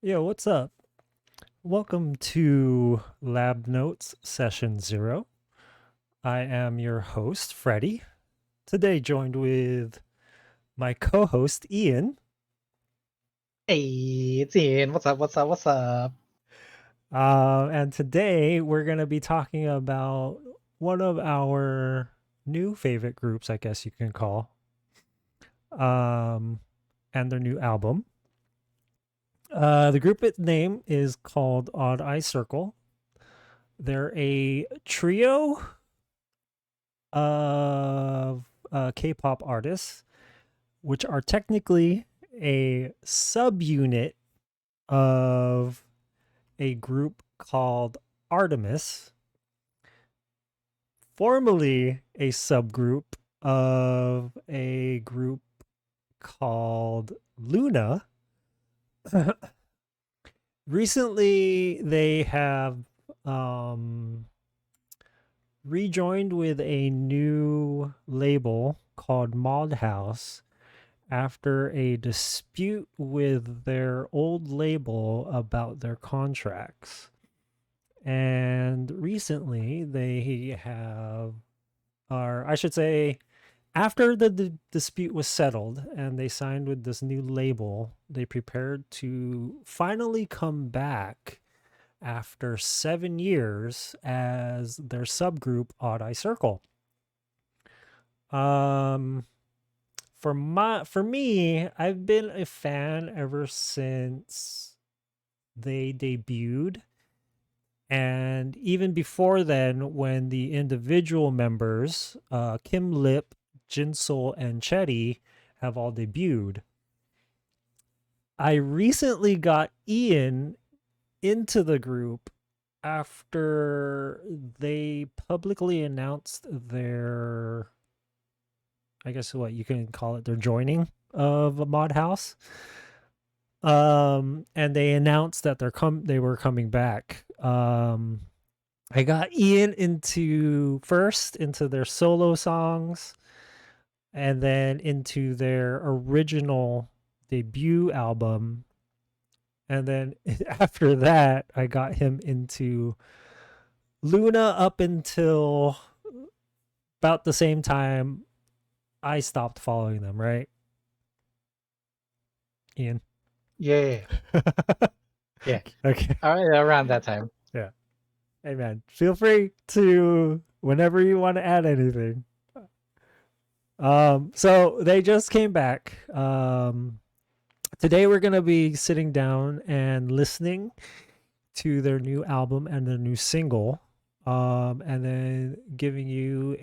Yo, what's up? Welcome to Lab Notes Session 0. I am your host, Freddie. Today, joined with my co host, Ian. Hey, it's Ian. What's up? What's up? What's up? And today, we're going to be talking about one of our new favorite groups, I guess you can call, um, and their new album. The group name is called Odd Eye Circle. They're a trio of K-pop artists, which are technically a subunit of a group called Artemis, formerly a subgroup of a group called Luna. Recently, they have um, rejoined with a new label called Mod House after a dispute with their old label about their contracts. And recently they have, or I should say, after the dispute was settled and they signed with this new label, they prepared to finally come back after 7 years as their subgroup Odd Eye Circle. Um, for me, I've been a fan ever since they debuted, and even before then, when the individual members, Kim Lip, Jinsol, and Chetty, have all debuted. I recently got Ian into the group after they publicly announced their, I guess what you can call it, their joining of a mod house. And they announced that they were coming back. I got Ian into their solo songs, and then into their original debut album, and then after that I got him into Luna up until about the same time I stopped following them, right, Ian? Yeah, yeah. Okay. All right, around that time. Yeah. Hey man, feel free to whenever you want to add anything. So they just came back. Today we're gonna be sitting down and listening to their new album and their new single. And then giving you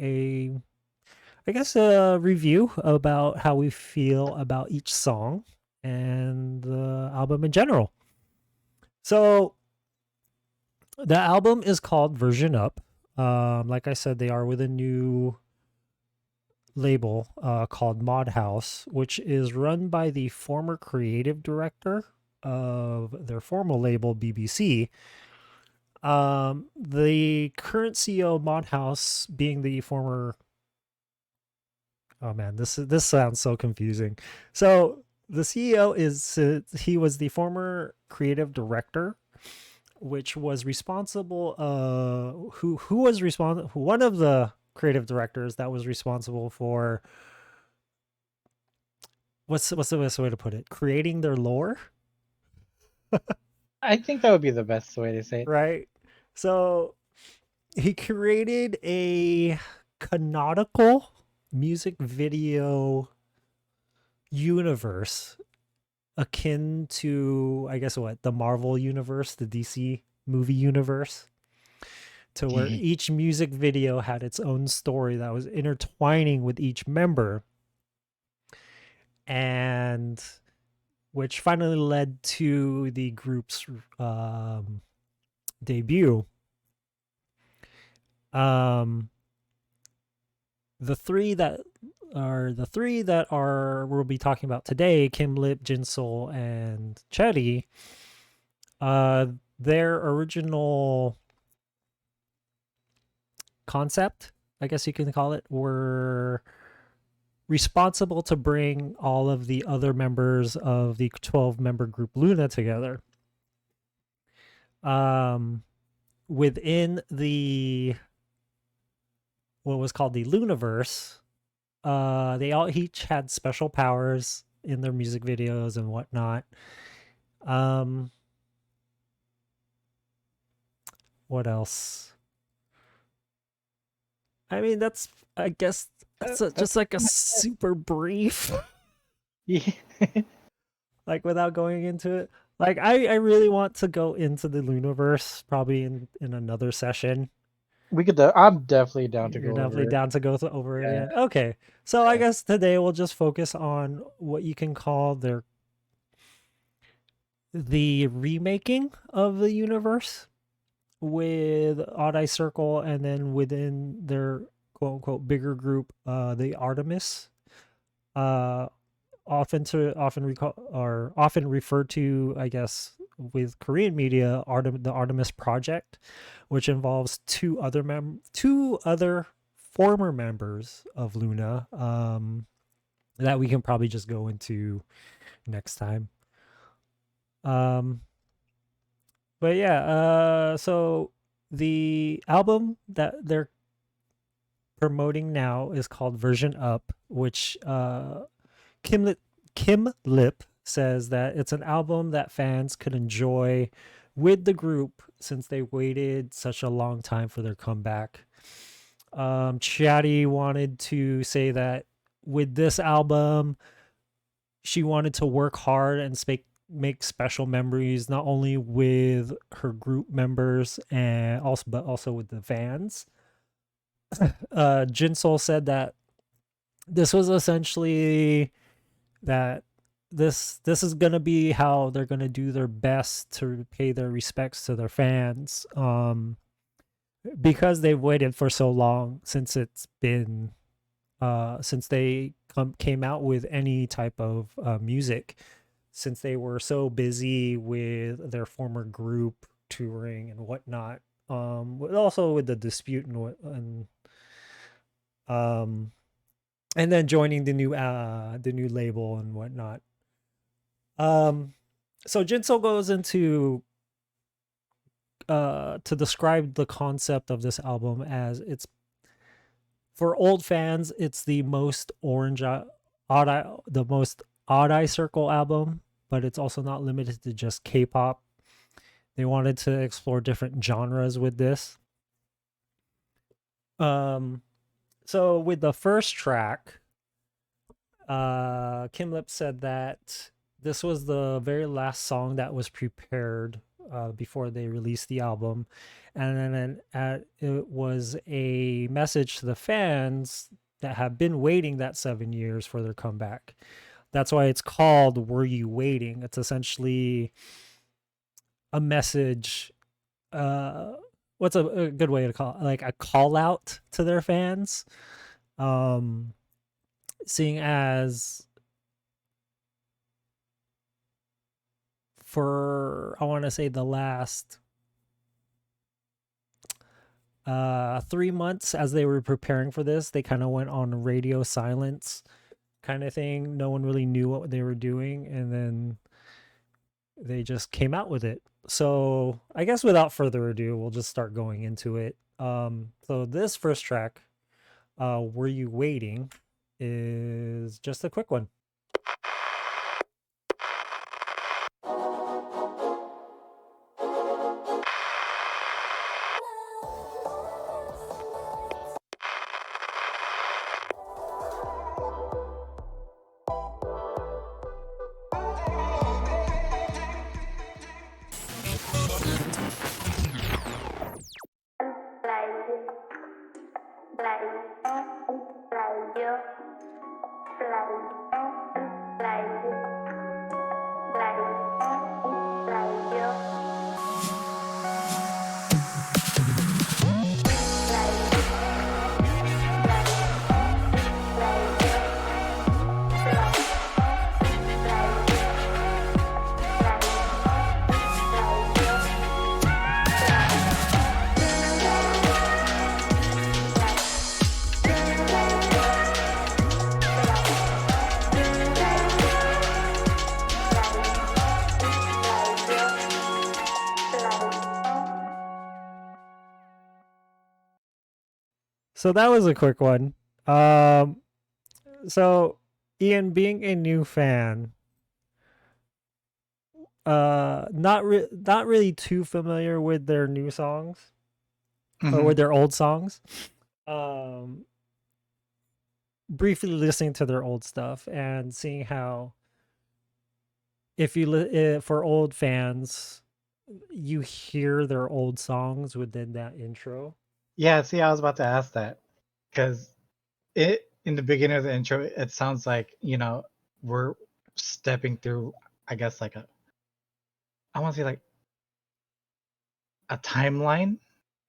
I guess, a review about how we feel about each song and the album in general. So the album is called Version Up. Like I said, they are with a new label called Mod House, which is run by the former creative director of their former label, BBC. The current CEO of Mod House being the former. Oh man, this sounds so confusing. So the CEO is he was the former creative director, which was responsible. Who was responsible? One of the creative directors that was responsible for what's the best way to put it? Creating their lore, I think that would be the best way to say it. right? So he created a canonical music video universe akin to, I guess, what, the Marvel universe, the DC movie universe, to where each music video had its own story that was intertwining with each member, and which finally led to the group's debut. Um, the three that are we'll be talking about today, Kim Lip, Jinsol, and Chetty, uh, their original concept, I guess you can call it, were responsible to bring all of the other members of the 12 member group Luna together. um, within the what was called the Luniverse, they all each had special powers in their music videos and whatnot. Um, what else? I mean, that's I guess just That's like a pretty much it. super brief, Yeah. like without going into it. Like I really want to go into the Luniverse probably in another session. I'm definitely down to You're go definitely over it. down to go over it Yeah. again. Okay. So I Yeah. guess today we'll just focus on what you can call the remaking of the universe with Odd Eye Circle, and then within their quote unquote bigger group, the Artemis. Uh often referred to, I guess, with Korean media, the Artemis Project, which involves two other former members of Luna, that we can probably just go into next time. Um, but yeah, so the album that they're promoting now is called Version Up, which Kim Lip, Kim Lip says that it's an album that fans could enjoy with the group since they waited such a long time for their comeback. Chatty wanted to say that with this album, she wanted to work hard and make special memories not only with her group members and also but also with the fans. Jinsol said that this was essentially that this is gonna be how they're gonna do their best to pay their respects to their fans, because they've waited for so long since it's been since they came out with any type of music, since they were so busy with their former group touring and whatnot, also with the dispute um and then joining the new label and whatnot. Um, so Jinso goes into to describe the concept of this album as it's for old fans, it's the most odd eye circle album, but it's also not limited to just K-pop. They wanted to explore different genres with this. Um, so with the first track, Kim Lip said that this was the very last song that was prepared before they released the album, and then it was a message to the fans that have been waiting that 7 years for their comeback. That's why it's called "Were You Waiting?" It's essentially a message. Uh, what's a good way to call it? Like a call out to their fans. Um, seeing as for I want to say the last 3 months as they were preparing for this, they kind of went on radio silence kind of thing. No one really knew what they were doing, and then they just came out with it. So I guess without further ado, we'll just start going into it. So this first track, "Were You Waiting," is just a quick one. So that was a quick one. Um, so Ian, being a new fan, not really too familiar with their new songs or Hmm. with their old songs. Um, Briefly listening to their old stuff and seeing how if you for old fans, you hear their old songs within that intro. Yeah, see, I was about to ask that because it in the beginning of the intro, it sounds like we're stepping through, I guess, like I want to say like a timeline,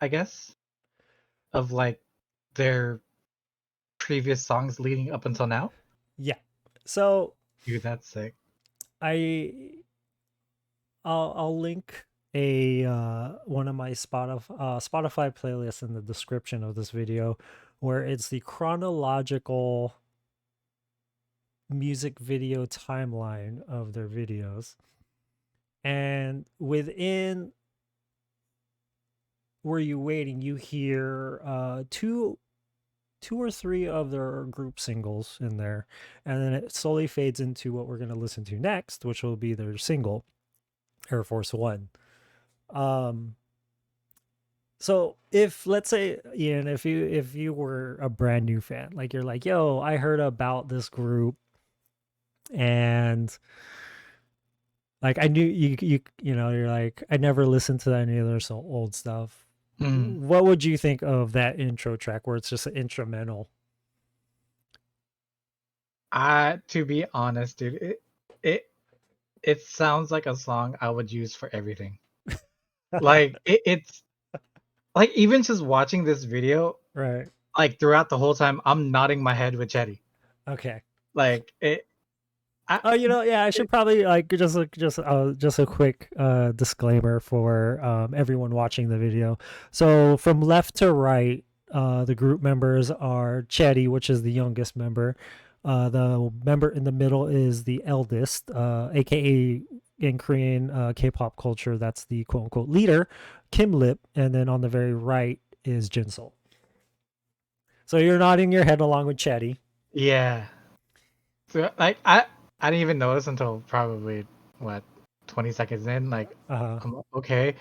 I guess, of like their previous songs leading up until now. Yeah. So Dude, that's sick. I I'll link a one of my Spotify playlists in the description of this video, where it's the chronological music video timeline of their videos. And within Were You Waiting, you hear two or three of their group singles in there, and then it slowly fades into what we're going to listen to next, which will be their single, Air Force One. Um, so if, let's say, Ian, if you were a brand new fan, like you're like, yo, I heard about this group, and like I knew you're like, I never listened to any of their so old stuff. Mm. What would you think of that intro track where it's just an instrumental? To be honest, dude, it it sounds like a song I would use for everything. Like it's like even just watching this video, Right. like throughout the whole time, I'm nodding my head with Chetty. Okay. Like it, I, Oh, yeah, I it should probably like just a quick disclaimer for everyone watching the video. So from left to right, the group members are Chetty, which is the youngest member. The member in the middle is the eldest, aka in Korean K-pop culture, that's the quote unquote leader, Kim Lip, and then on the very right is Jinsol. So you're nodding your head along with Chetty. yeah. So like I didn't even notice until probably what 20 seconds in. Like Uh I'm okay.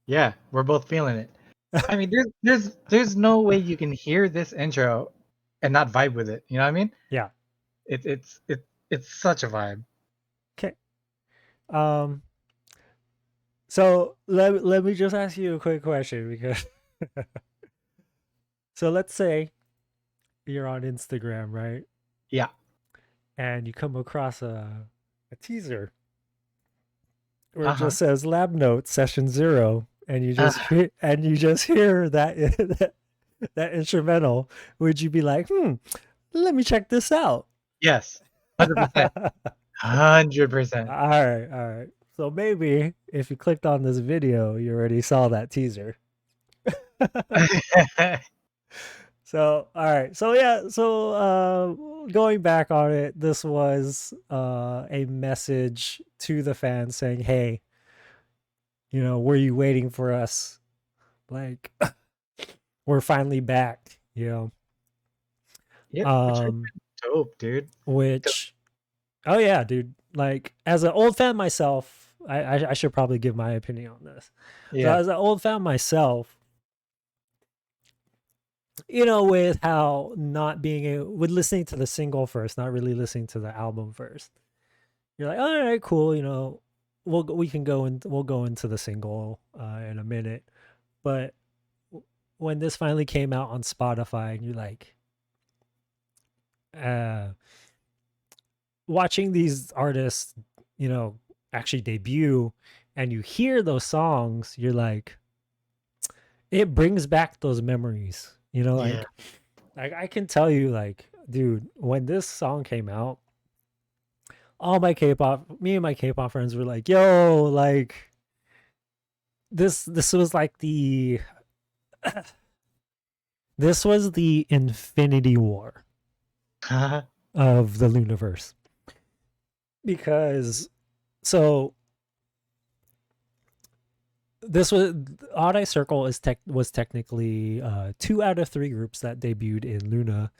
Yeah, we're both feeling it. I mean, there's no way you can hear this intro and not vibe with it. You know what I mean? yeah. It's such a vibe. Okay. Um, So let me just ask you a quick question because so let's say you're on Instagram, right? Yeah. And you come across a teaser where it Uh-huh. just says lab note session 0, and Uh, you just hear that that instrumental. Would you be like, let me check this out? yes. All 100%. 100%. right, all right. So maybe if you clicked on this video, you already saw that teaser. So, all right. So yeah, so going back on it, this was a message to the fans saying, "Hey, were you waiting for us? Like we're finally back, Yeah, which is Um dope, dude. 'Cause- which oh yeah, dude. Like as an old fan myself, I should probably give my opinion on this. So Yeah. as an old fan myself, with how not being with listening to the single first, not really listening to the album first. You're like, all right, cool. We can we'll go into the single in a minute. But when this finally came out on Spotify, and you're like, uh, watching these artists, you know, actually debut, and you hear those songs, you're like, it brings back those memories. Yeah. Like I can tell you, like, dude, when this song came out, me and my K-pop friends were like, yo, like this was like this was the Infinity War of the Luniverse. Because so this was Odd Eye Circle was technically 2 out of 3 groups that debuted in Luna,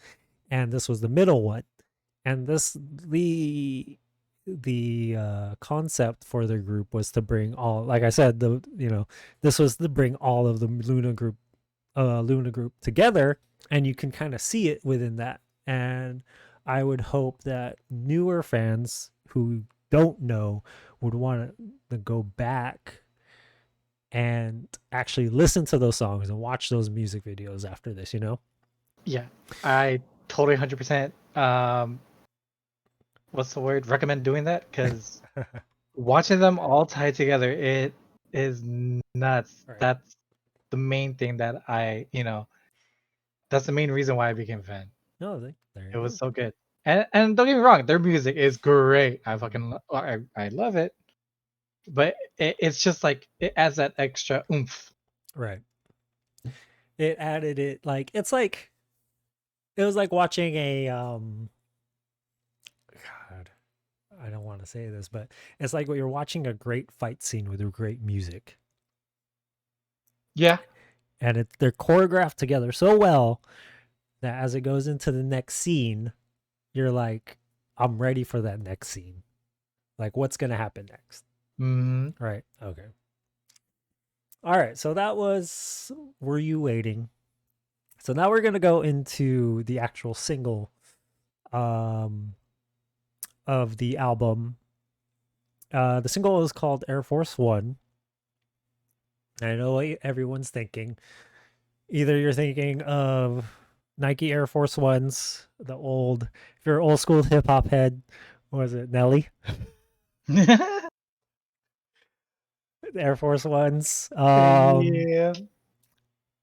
and this was the middle one. And the concept for the group was to bring all, like I said, this was to bring all of the Luna group together, and you can kind of see it within that. And I would hope that newer fans who don't know would want to go back and actually listen to those songs and watch those music videos after this, you know? Yeah, I totally 100% what's the word? Recommend doing that because watching them all tied together, it is nuts. Right. That's the main thing that that's the main reason why I became a fan. No, there It you was go. so good. And don't get me wrong, their music is great. I Mhm. fucking I love it. But it's just like it adds that extra oomph. Right. It added it like it was like watching a God, I don't want to say this, but it's like when you're watching a great fight scene with great music. Yeah. And they're choreographed together so well that as it goes into the next scene, you're like, I'm ready for that next scene. Like, what's gonna happen next? Hmm. Right. Okay. All right. So that was Were You Waiting? So now we're gonna go into the actual single um of the album. The single is called Air Force One. I know what everyone's thinking. Either you're thinking of Nike Air Force Ones, if you're an old school hip hop head, what was it, Nelly? Air Force Ones. Yeah.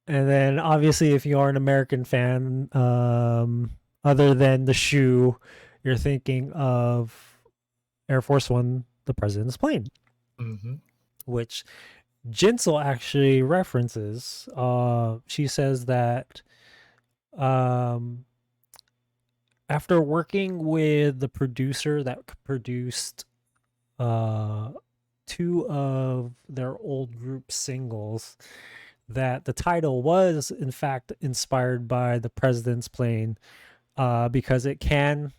And then obviously, if you are an American fan, other than the shoe, you're thinking of Air Force One, the president's plane, Hmm. which Jinsel actually references. She says that um, after working with the producer that produced uh, 2 of their old group singles, that the title was in fact inspired by the president's plane, because it's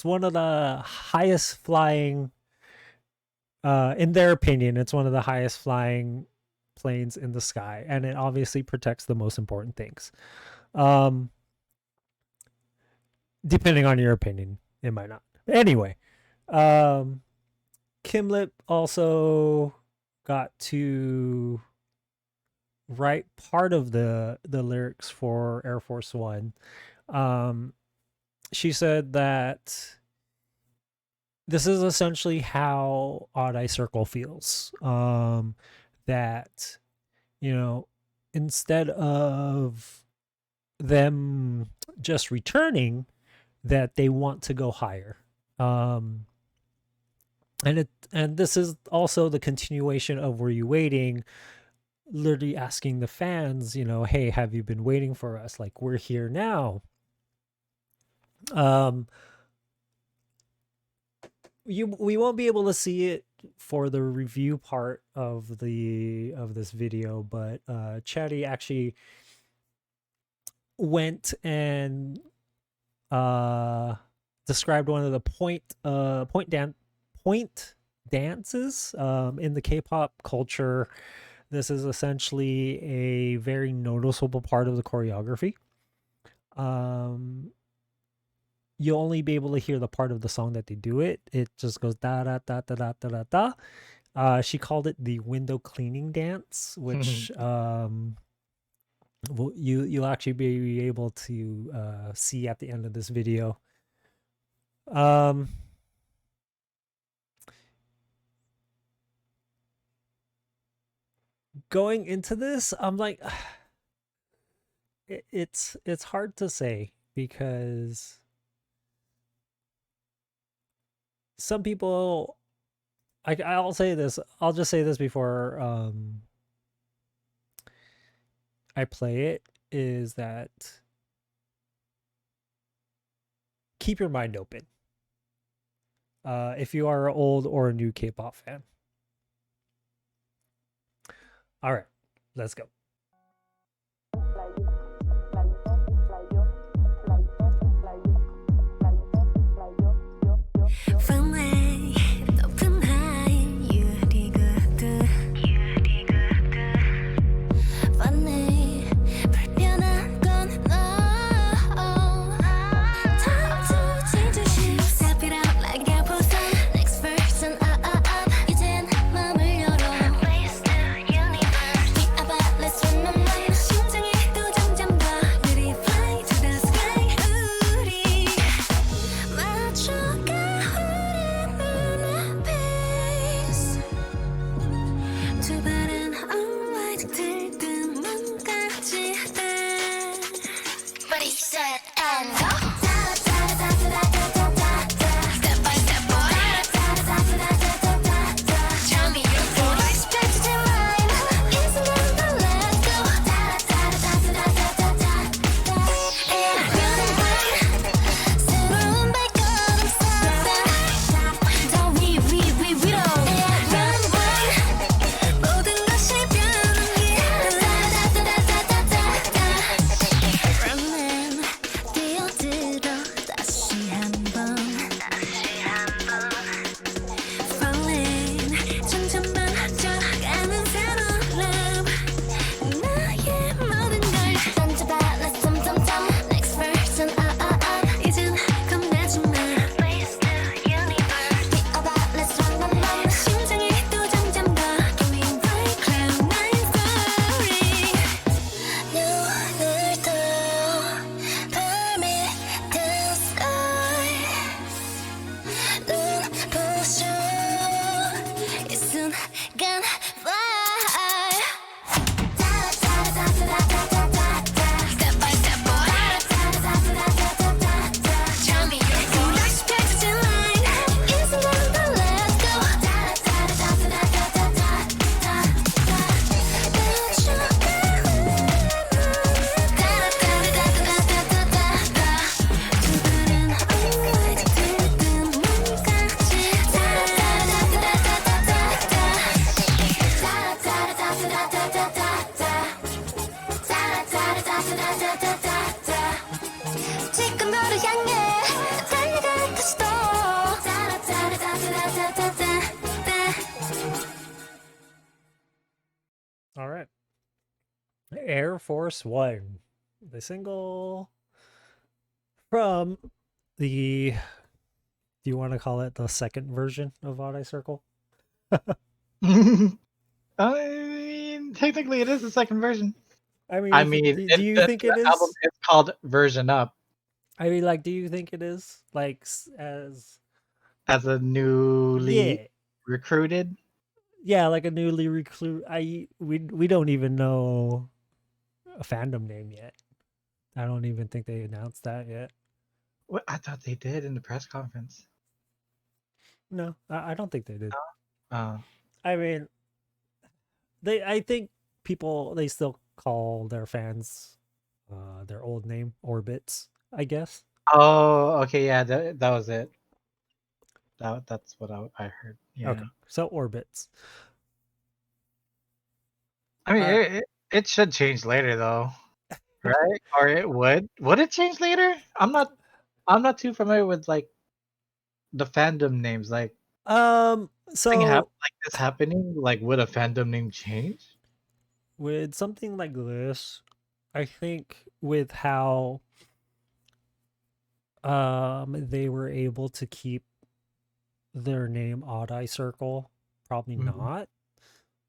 one of the highest flying, in their opinion, it's one of the highest flying planes in the sky, and it obviously protects the most important things. Um, Depending on your opinion, it might not. But anyway, um, Kim Lip also got to write part of the lyrics for Air Force One. Um, she said that this is essentially how Odd Eye Circle feels. That, you know, instead of them just returning, that they want to go higher. Um, and this is also the continuation of Were You Waiting, literally asking the fans, hey, have you been waiting for us? Like, we're here now. Um, we won't be able to see it for the review part of this video, but Chatty actually went and uh described one of the point dances in the K-pop culture. This is essentially a very noticeable part of the choreography. Um, you'll only be able to hear the part of the song that they do it. It just goes da da da da da da da da. She called it the window cleaning dance, which you'll actually be able to see at the end of this video. Um, Going into this, I'm like, it's hard to say because some people. I'll say this. I'll just say this before I play it. Is that keep your mind open. If you are an old or a new K-pop fan, All right, let's go. From 높은 하인 유리구두 funny 불편한 건 no time to change your shoes step it out like a person next person up 이젠 맘을 열어 race the universe we about let's run my mind 심장이 또 점점 더 느리 fly to the sky 우리 맞춰가 우리 눈앞에 두 발은 alright 들뜬 문까지 다 Ready, set, and go Step by step, boy Tell me your voice 펼쳐진 line 이 순간부터 let's go And running back 새로운 발걸음 쏟아 더 위로 And running back 모든 것이 변하게 Running 뛰어들어 다시 한번 Falling 점점 많아져가는 새로운 love 나의 모든 걸 던져봐 Let's 점점점 Next person 이젠 겁내지 마 Race the universe Be about let's run my mind 심장이 또 점점 더 Give me right cloud nine story 눈을 떠 밤이 the sky 눈부셔 이 순간 fly Step by step boy Tell me your voice 펼쳐진 line 이 순간부터 let's go 지금 너를 향해 달려갈 것이도 All right. Air Force One, the single from the, do you want to call it the second version of Odd Eye Circle? I mean, technically, it is the second version. I mean, I mean, do you think it the album is? is called Version Up I mean, like, do you think it is? Like, as, as a newly yeah, recruited. yeah, like a newly recruit. We don't even know a fandom name yet. I don't even think they announced that yet. What I thought they did in the press conference. No, I don't think they did. Uh, I mean, I think people, they still call their fans their old name Orbits, I guess. oh, okay, yeah, that was it. That's what I heard. Yeah. Okay, so Orbits. I mean, Uh, it should change later though, right? Or it would. Would it change later? I'm not too familiar with like the fandom names. Like so like this happening. Like, would a fandom name change? with something like this, I think with how they were able to keep their name Odd Eye Circle, probably Mhm. not.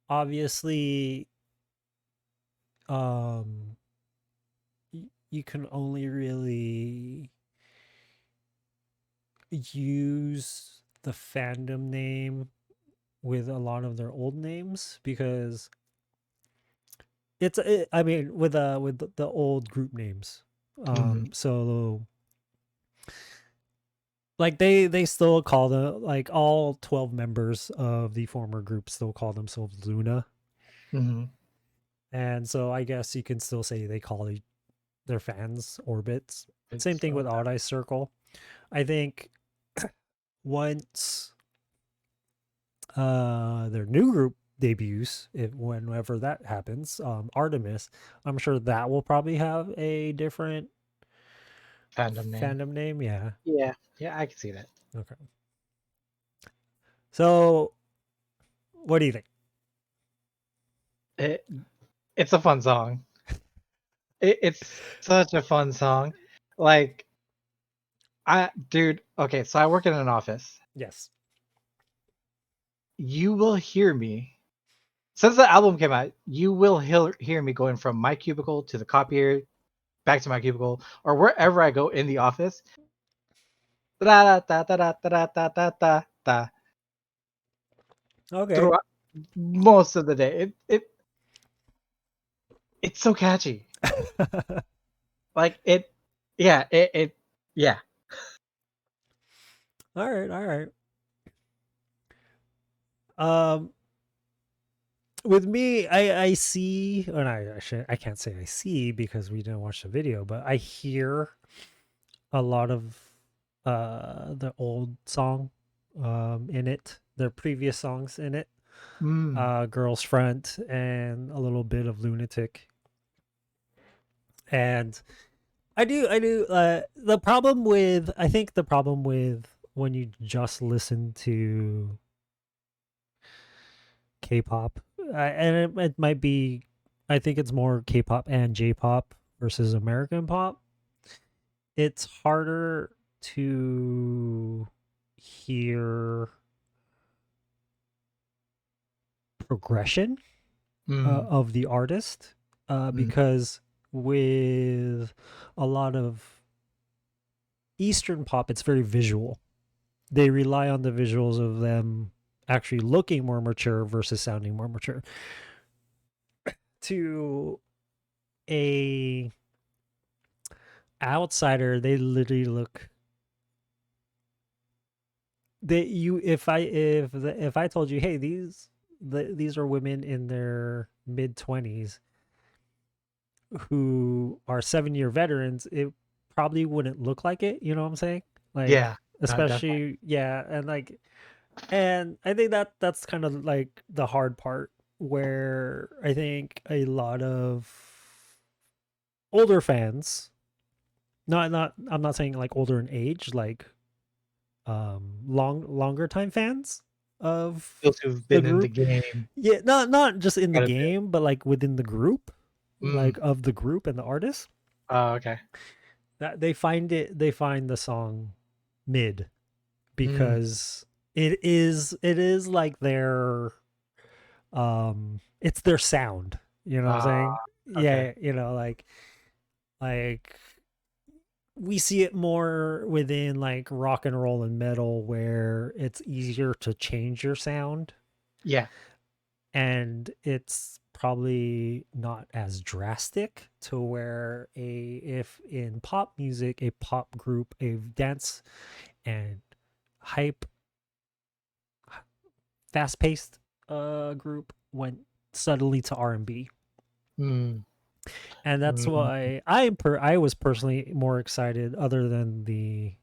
Obviously, um you can only really use the fandom name with a lot of their old names because I mean with the old group names. Mhm. So like they still call the, like, all 12 members of the former group still call themselves Luna. Mhm. And so I guess you can still say they call their fans Orbits. Same It's thing with Odd Eye Circle. I think once their new group debuts, whenever that happens, Artemis, I'm sure that will probably have a different Fandom name. fandom name. Yeah. Yeah, yeah, I can see that. Okay. So, what do you think? It it's a fun song. It's such a fun song. Like dude, okay, so I work in an office. Yes. You will hear me since the album came out. You will hear me going from my cubicle to the copier, back to my cubicle, or wherever I go in the office. Da da da da da da da da da. Okay. Throughout most of the day, it's so catchy. Like yeah, yeah. All right. All right. Um, with me, I see, and I can't say I see because we didn't watch the video, but I hear a lot of the old song in it, their previous songs in it, Mm, Girls Front and a little bit of Lunatic. And I do the problem with I think the problem with when you just listen to K-pop, and it might be, I think it's more K-pop and J-pop versus American pop. It's harder to hear progression mm, of the artist, mm, because with a lot of Eastern pop, it's very visual. They rely on the visuals of them actually looking more mature versus sounding more mature. To a outsider, they literally look, they you if I told you, hey, these are women in their mid 20s who are 7-year veterans, it probably wouldn't look like it, you know what I'm saying? Like, yeah, definitely. especially, yeah, and like, and I think that's kind of like the hard part, where I think a lot of older fans, not I'm not saying like older in age, like longer time fans of Those who've the been in the group. game Yeah, not just in the quite a bit. game, but like within the group, Mm, like of the group and the artist, oh, okay. that they find the song mid, Mm, because it is like their it's their sound, you know what I'm saying? okay. Yeah, like we see it more within like rock and roll and metal, where it's easier to change your sound, Yeah. and it's probably not as drastic to where a if in pop music, a pop group, a dance and hype, fast-paced group went suddenly to R&B. Mm, And that's mm, why I was personally more excited, other than the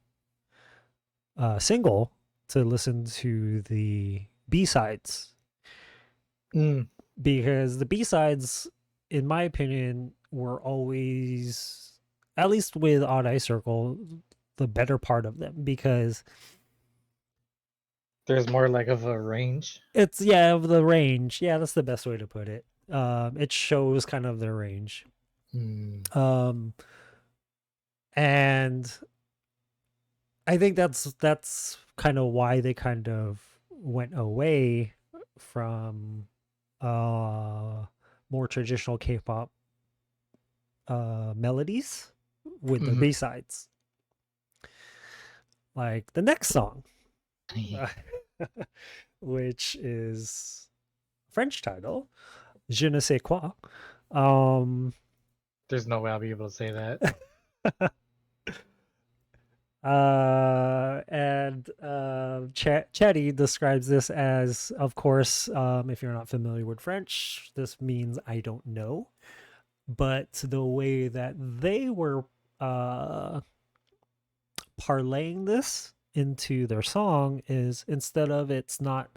single, to listen to the B-sides, mm. because the B-sides, in my opinion, were always, at least with Odd Eye Circle, the better part of them, because There's more like of a range. it's, yeah, of the range. Yeah, that's the best way to put it. It shows kind of their range. Mm, Um, and I think that's kind of why they kind of went away from more traditional K-pop melodies with their mhm. B-sides. Like the next song, which is French title, Je ne sais quoi. Um, There's no way I'll be able to say that. and Chetty describes this as, of course, if you're not familiar with French, this means I don't know. But the way that they were uh, parlaying this into their song is, instead of, it's not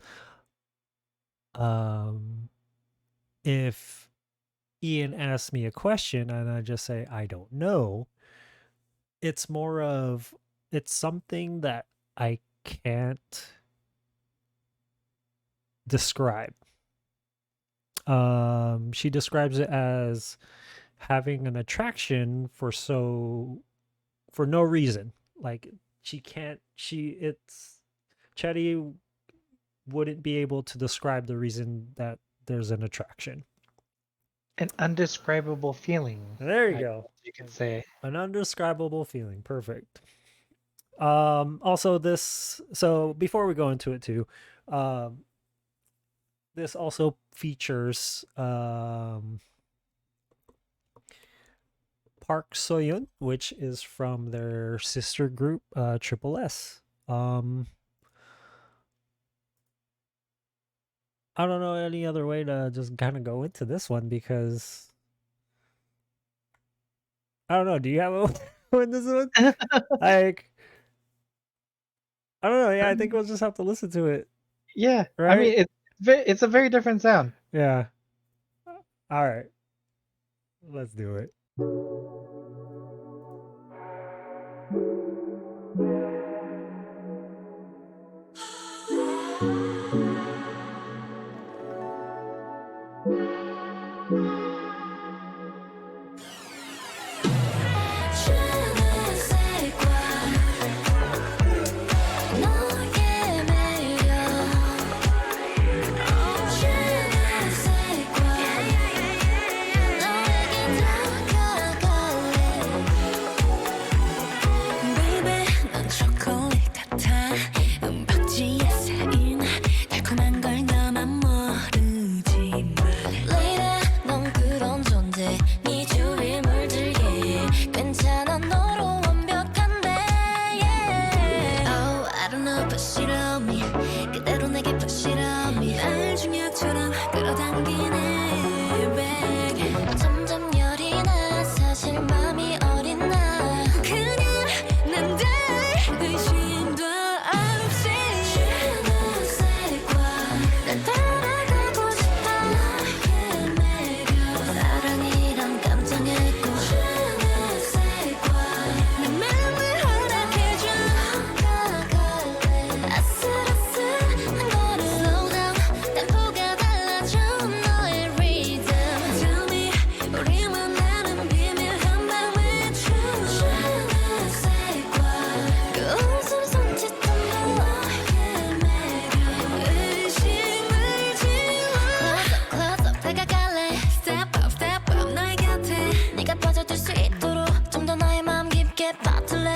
If Ian asks me a question and I just say I don't know, it's more of it's something that I can't describe. She describes it as having an attraction for no reason. Like she can't she it's Chetty wouldn't be able to describe the reason that there's an attraction. An undescribable feeling. There you I go. guess you could say. An undescribable feeling. Perfect. Also this so before we go into it too, um this also features Park Soyun, which is from their sister group Triple S. I don't know any other way to just kind of go into this one because I don't know. Do you have a in this one? Like I don't know. Yeah, I think we'll just have to listen to it, Yeah, I right? mean it's a very different sound. Yeah. All right. Let's do it. Je ne sais quoi 너의 매력 je ne sais quoi 너에게 다가갈래 Baby 넌 초콜릿 같아 은박지에 쌓인 달콤한 걸 나만 모르지만 Lady 넌 그런 존재 네 주위에 물들게 괜찮아 너로 완벽한데 yeah. Oh I don't know but she love me 그대로 내게 push it on me 날 중약처럼 끌어당기네 babe 점점 열이 나 사실 맘이 어린 나 그냥 난 달 의심도 없이 Je ne sais quoi 난 따라가고 싶어 너의 매력 사랑이란 깜짝했고 Je ne sais quoi 내 맘을 허락해줘 다가갈래 아슬아슬한 거를 Slow down 템포가 달라져 너의 rhythm Tell me 우리 만나는 비밀 한 방울 주 Je ne sais quoi 그 웃음 손짓한 너의 매력 의심을 지워 Close up 다가갈래 Step up 너의 곁에 네가 빠져들 수 있도록 좀 더 나의 마음 깊게 빠질래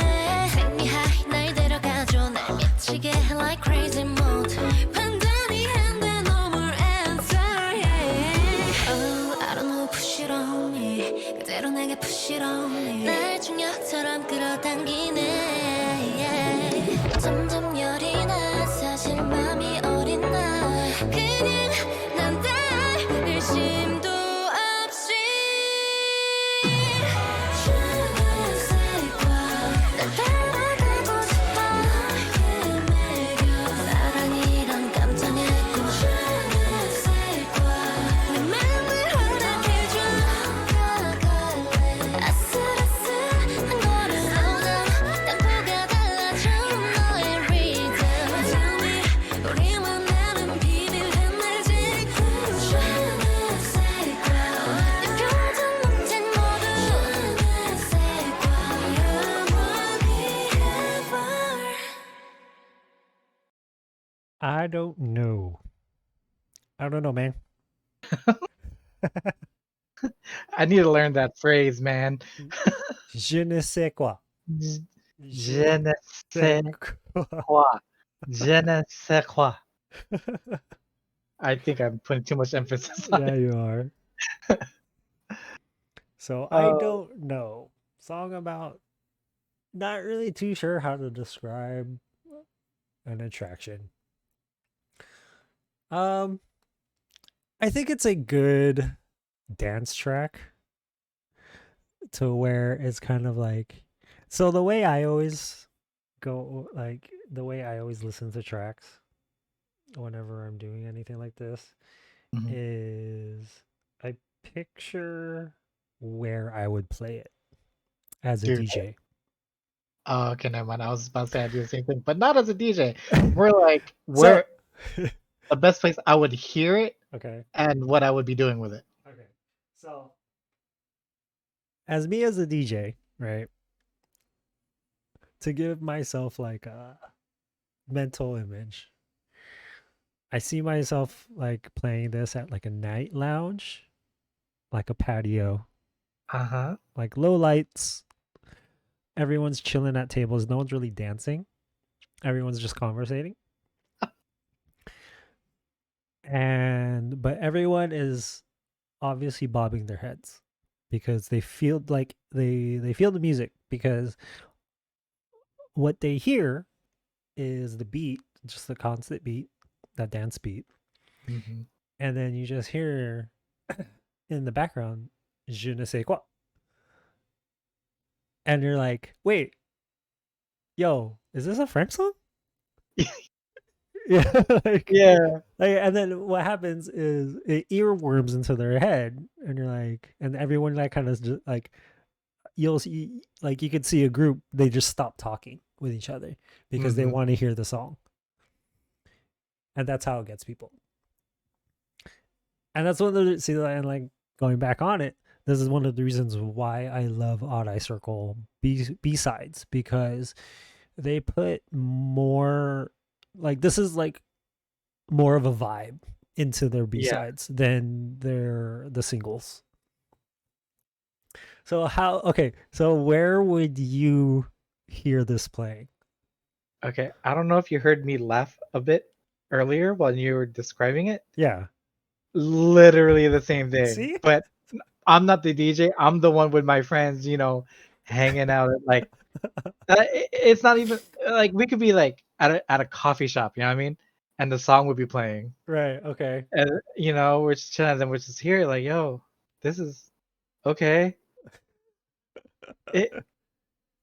Take me high 날 데려가줘 날 미치게 해 like crazy mode 판단이 안 돼 no more answer yeah. Oh I don't know push it on me 그대로 내게 push it on me 날 중력처럼 끌어당기네 yeah. 점점 열이 나 사실 맘이 어린 나 그냥 난 달 의심도 없이 Je ne sais quoi 난 따라가고 싶어 너의 매력 사랑이란 깜짝했고 Je ne sais quoi 내 맘을 허락해줘 다가갈래 아슬아슬한 거를 Slow down 템포가 달라져 너의 rhythm Tell me 우리 만나는 비밀 하나를 짓고 Je ne sais quoi 내 표정 몸짓 모두 Je ne sais quoi 영원히 ever I don't know. I don't know, man. I need to learn that phrase, man. Je ne sais quoi. Je ne sais quoi. quoi. Je ne sais quoi. I think I'm putting too much emphasis on Yeah, it. you are. So I Oh. don't know. Song about not really too sure how to describe an attraction. I think it's a good dance track to where it's kind of like so the way I always go like the way I always listen to tracks whenever I'm doing anything like this Mhm. is I picture where I would play it as a Dude. DJ. Oh, okay, never mind. I was about to say I do the same thing, but not as a DJ. We're like So, where the best place I would hear it okay. and what I would be doing with it. Okay. So, as me as a DJ, right? To give myself like a mental image, I see myself like playing this at like a night lounge, like a patio, Uh-huh. like low lights. Everyone's chilling at tables. No one's really dancing. Everyone's just conversating. And but everyone is obviously bobbing their heads because they feel like they feel the music because what they hear is the beat, just the constant beat, that dance beat. Hmm. And then you just hear in the background, je ne sais quoi. And you're like, wait, yo, is this a French song? Yeah. Yeah. And then what happens is it earworms into their head, and you're like, and everyone like kind of just like, you'll see, like you could see a group, they just stop talking with each other because they Hmm. want to hear the song. And that's how it gets people. And that's one of the, see, and like going back on it, this is one of the reasons why I love Odd Eye Circle B-sides because they put more, like, this is like more of a vibe into their Yeah. B-sides than the singles. So how, okay, so where would you hear this playing? Okay. I don't know if you heard me laugh a bit earlier while you were describing it. Yeah. Literally the same thing. See? But I'm not the DJ. I'm the one with my friends, hanging out at like it's not even like we could be like at a coffee shop, you know what I mean? And the song would be playing. Right. Okay. And we're just chilling and we're just here like, yo, this is okay. It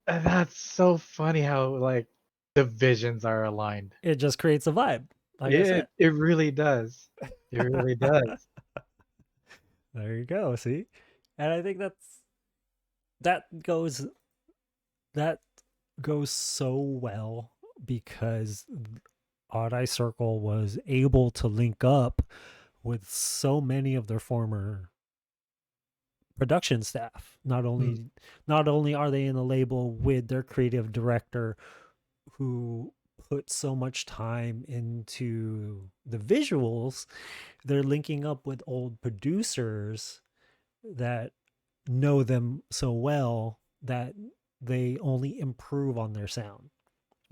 That's so funny how like the visions are aligned. It just creates a vibe, like I said. It really does. It really does. There you go. See? And I think that goes that goes so well because Odd Eye Circle was able to link up with so many of their former production staff. Mm, Not only are they in the label with their creative director who put so much time into the visuals, they're linking up with old producers that know them so well that they only improve on their sound.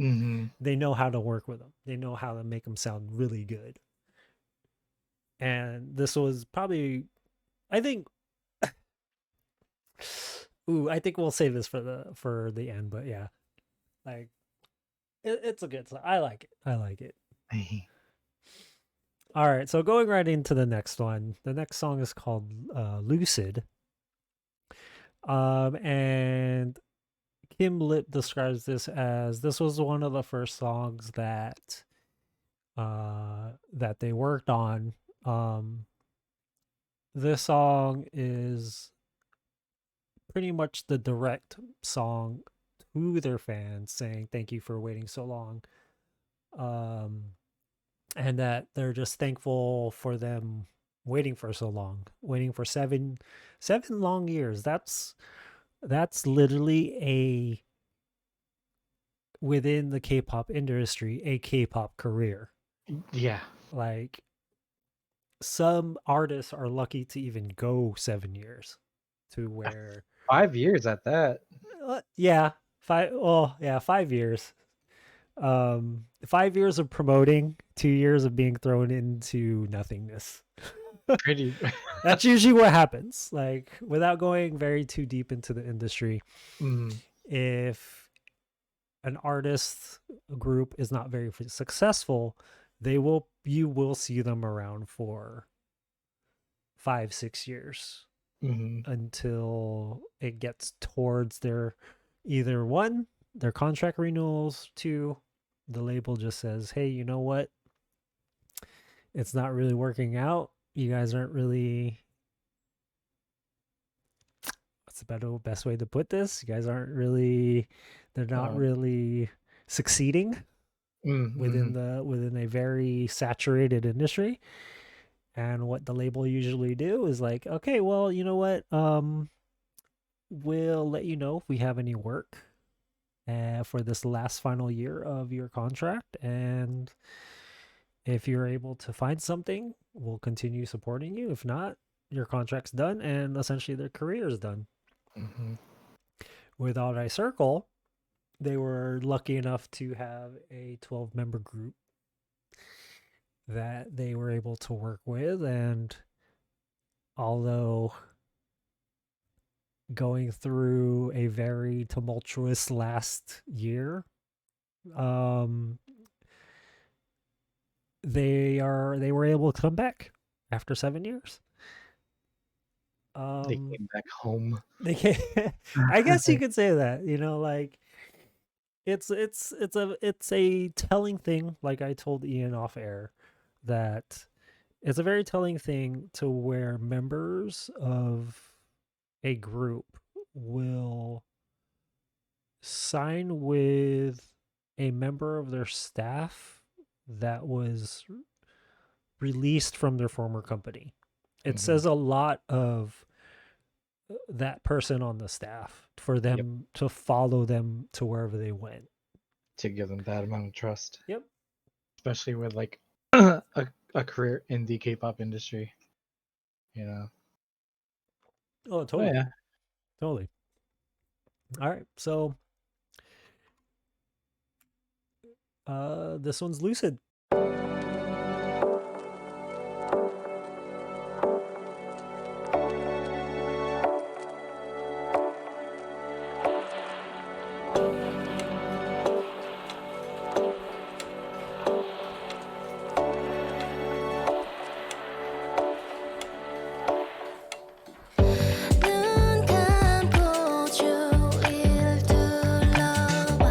mhm. They know how to work with them. They know how to make them sound really good. And this was probably, I think, ooh, I think we'll save this for the end. But yeah, like it's a good song. I like it. I like it. All right, so going right into the next one. The next song is called "Lucid," and Kim Lip describes this was one of the first songs that they worked on. Um, this song is pretty much the direct song to their fans, saying thank you for waiting so long, um, and that they're just thankful for them waiting for so long, waiting for seven long years. That's literally a within the K-pop industry, a K-pop career. Yeah. Like some artists are lucky to even go 7 years to where 5 years at that. yeah, 5 years. 5 years of promoting, 2 years of being thrown into nothingness. Pretty. That's usually what happens. Like without going very too deep into the industry, Mm, if an artist group is not very successful, you will see them around for 5 6 years mhm, until it gets towards their either one, their contract renewals, two, the label just says, hey, you know what? it's not really working out. You guys aren't really, what's the best way to put this? You guys aren't really, they're not Um, really succeeding mm-hmm. within a very saturated industry. And what the label usually do is like, okay, well, you know what? We'll let you know if we have any work for this last final year of your contract, and if you're able to find something, we'll continue supporting you. If not, your contract's done, and essentially their career is done. Mm-hmm. With Odd Eye Circle, they were lucky enough to have a 12-member group that they were able to work with, and although going through a very tumultuous last year, um, they were able to come back after 7 years. They came back home. They can I guess you could say that, like it's a telling thing, like I told Ian off air, that it's a very telling thing to where members of a group will sign with a member of their staff that was released from their former company. It Mm-hmm. says a lot of that person on the staff for Yep. them to follow them to wherever they went. To give them that amount of trust, Yep. especially with like a career in the K-pop industry, you know. Oh, Oh totally. yeah. Totally. All right. So, this one's Lucid. 눈 감고 주위를 둘러봐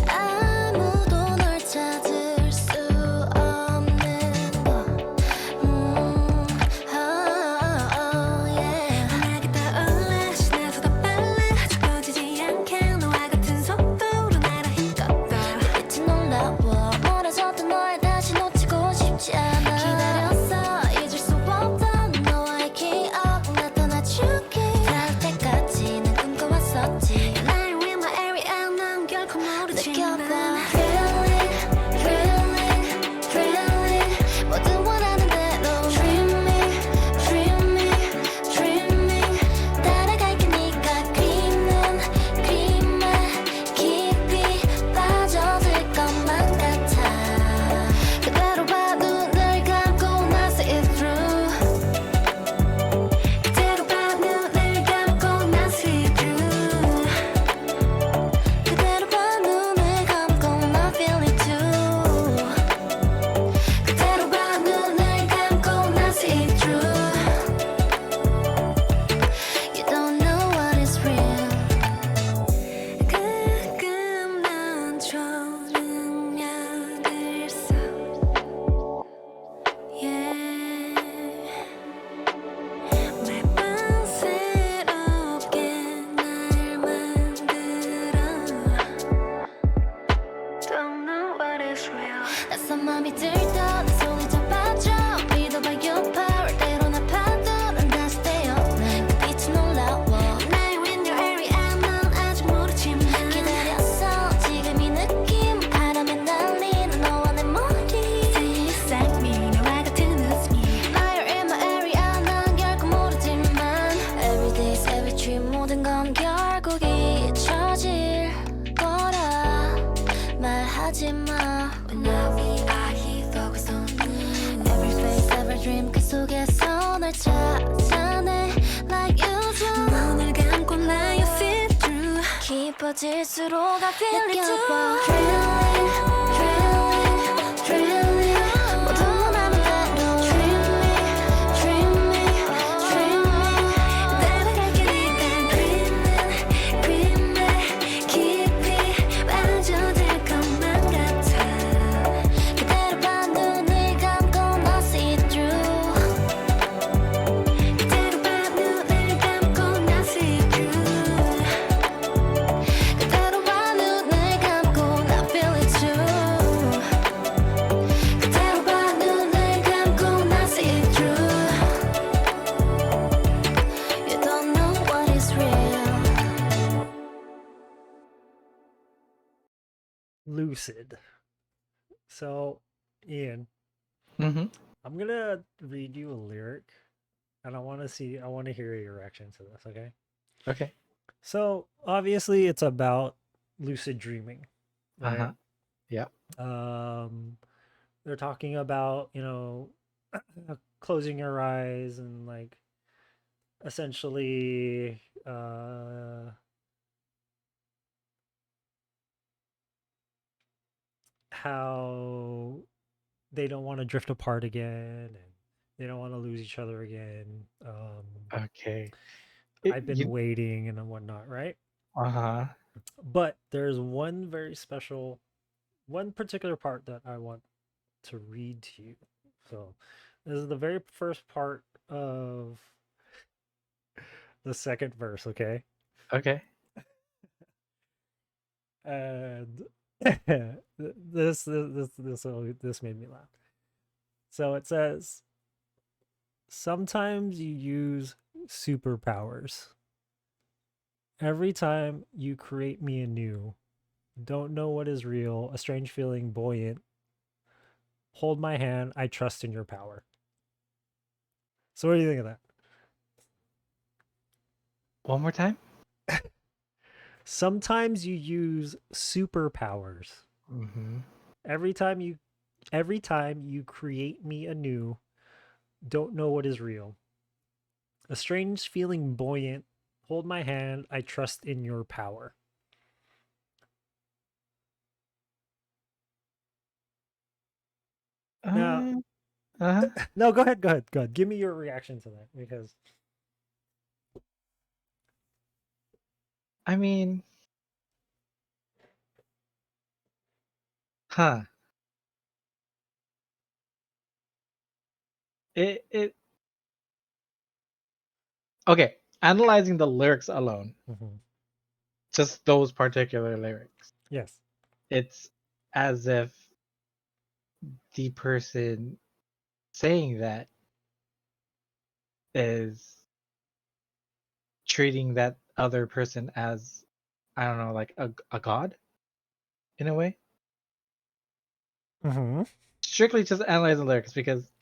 아무도 널 찾을 수 없는 거 yeah. 환하게 떠올라 신나서 더 빨라 죽어지지 않게 너와 같은 속도로 날아 휘젓고 빛이 놀라워 멀어졌던 널 다시 놓치고 싶지 않아 기다렸어 잊을 수 없던 너와의 기억 나타나줄게 닿을 때까지 난 꿈꿔왔었지 나를 위한 my area 난 결코 모르지만 Feeling, feeling, feeling 모두 원하는 대로 Dreaming, dreaming, dreaming 따라갈게 네가 그리는 그림에 깊이 빠져들 것만 같아 그대로 봐 눈을 감고 나 see it through 그대로 봐 눈을 감고 나 see it through 그대로 봐 눈을 감고 나 feel it too 그대로 봐 눈을 감고 나 see it through You don't know what is real 가끔 난 초능력을 써 Yeah 매번 새롭게 날 만들어 Don't know what is real 낯선 맘이 들떠 내 손을 잡아줘 믿어봐 your power 때론 아파도 난 다시 태어나 그 빛이 놀라워 나의 window area 넌 아직 모르지만 기다렸어 지금 이 느낌 바람에 날리는 너와 내 머리 Say it's like me 너와 같은 웃음이 Fire in my area 난 결코 모르지만 Every day's every dream 모든 건 결국 잊혀질 거라 말하지 마 When I we are here focus on you Every face every dream 그 속에서 널 찾아내 Like you do 눈을 감고 나 you see through 깊어질수록 I feel it too Drilling, drilling, drilling 모두 원하는 대로 Dreaming, dreaming, dreaming 따라갈게 네가 그리는 그림에 깊이 빠져 lucid. So, Ian, Mm-hmm. I'm gonna read you a lyric, and I want to hear your reaction to this. Okay. Okay. So obviously, it's about lucid dreaming, right? Uh-huh. Yeah. Um, they're talking about closing your eyes and like essentially how they don't want to drift apart again and they don't want to lose each other again. Okay. I've been waiting and whatnot, right? Uh-huh. But there's one particular part that I want to read to you. So this is the very first part of the second verse, okay? Okay. And this made me laugh. So it says, "Sometimes you use superpowers. Every time you create me anew. Don't know what is real, a strange feeling buoyant. Hold my hand, I trust in your power." So what do you think of that? One more time? Sometimes you use superpowers. Mm-hmm. Every time you create me anew, don't know what is real. A strange feeling buoyant. Hold my hand, I trust in your power. Now, Uh-huh. no, go ahead. Give me your reaction to that because I mean, huh. It okay. Analyzing the lyrics alone, Mhm. just those particular lyrics, Yes. it's as if the person saying that is treating that other person as, I don't know, like a god in a way. Hmm. Strictly just analyzing lyrics because,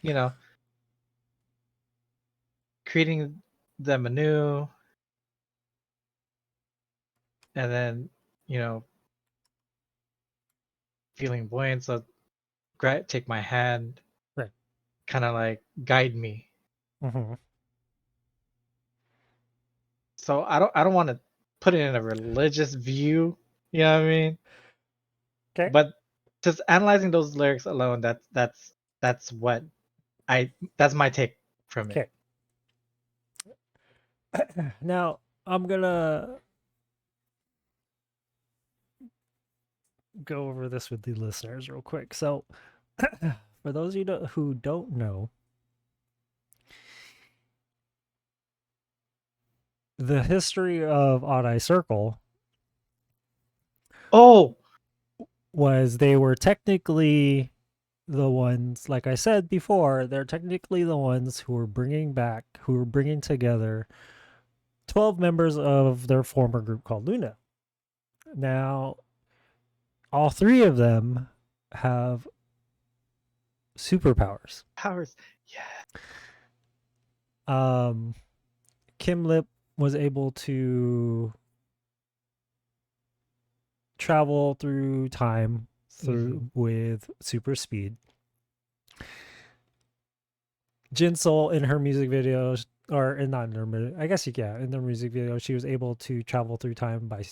creating them anew and then, you know, feeling buoyant. So take my hand, Right. kind of like guide me. Hmm. So I don't want to put it in a religious view, you know what I mean? Okay. But just analyzing those lyrics alone, that's what that's my take from it. Okay. Now I'm gonna go over this with the listeners real quick. So, for those of you who don't know, the history of Odd Eye Circle Oh, was they were technically the ones, like I said before, they're technically the ones who were bringing together 12 members of their former group called Luna. Now, all three of them have superpowers. powers. Yeah. Um, Kim Lip was able to travel through time Hmm. through with super speed. Jinsol in her music videos, or not in her, I guess yeah, in the music video, she was able to travel through time by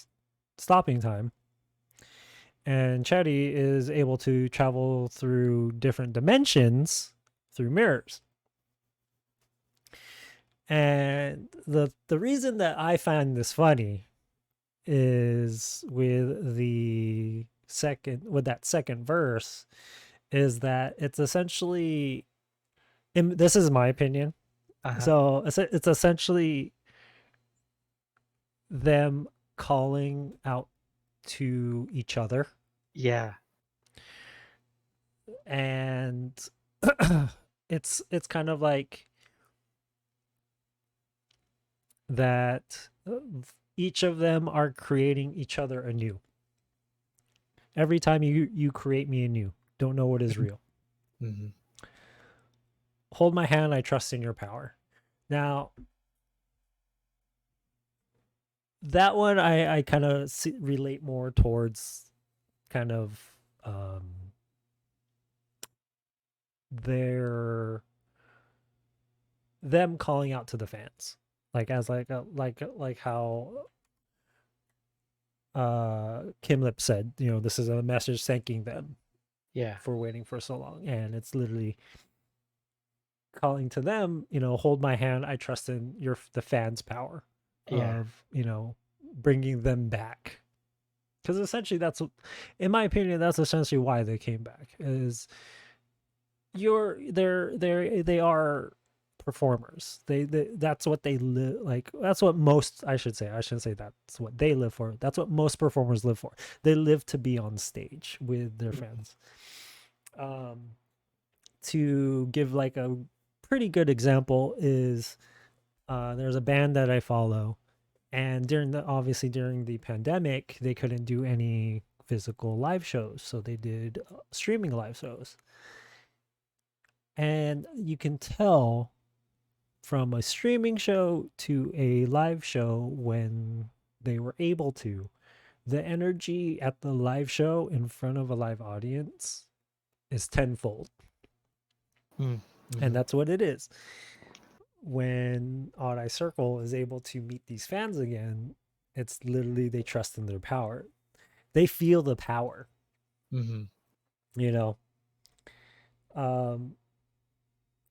stopping time. And Chetty is able to travel through different dimensions through mirrors. And the reason that I find this funny is with that second verse is that it's essentially, and this is my opinion. Uh-huh. So it's essentially them calling out to each other, Yeah. and it's kind of like that each of them are creating each other anew. Every time you create me anew, don't know what is real. Mm-hmm. Hold my hand, I trust in your power. Now, that one I kind of relate more towards kind of their them calling out to the fans, like as like how Kim Lip said, this is a message thanking them Yeah. for waiting for so long, and it's literally calling to them, hold my hand, I trust in the fans' power Yeah. of bringing them back, because essentially that's in my opinion that's essentially why they came back. Is they are performers. They that's what they live, like that's what most, I shouldn't say that's what they live for, that's what most performers live for. They live to be on stage with their fans. To give like a pretty good example is there's a band that I follow, and obviously during the pandemic they couldn't do any physical live shows, so they did streaming live shows. And you can tell from a streaming show to a live show, when they were able to, the energy at the live show in front of a live audience is tenfold. Mm-hmm. And that's what it is. When Odd Eye Circle is able to meet these fans again, it's literally they trust in their power. They feel the power. Mm-hmm. You know,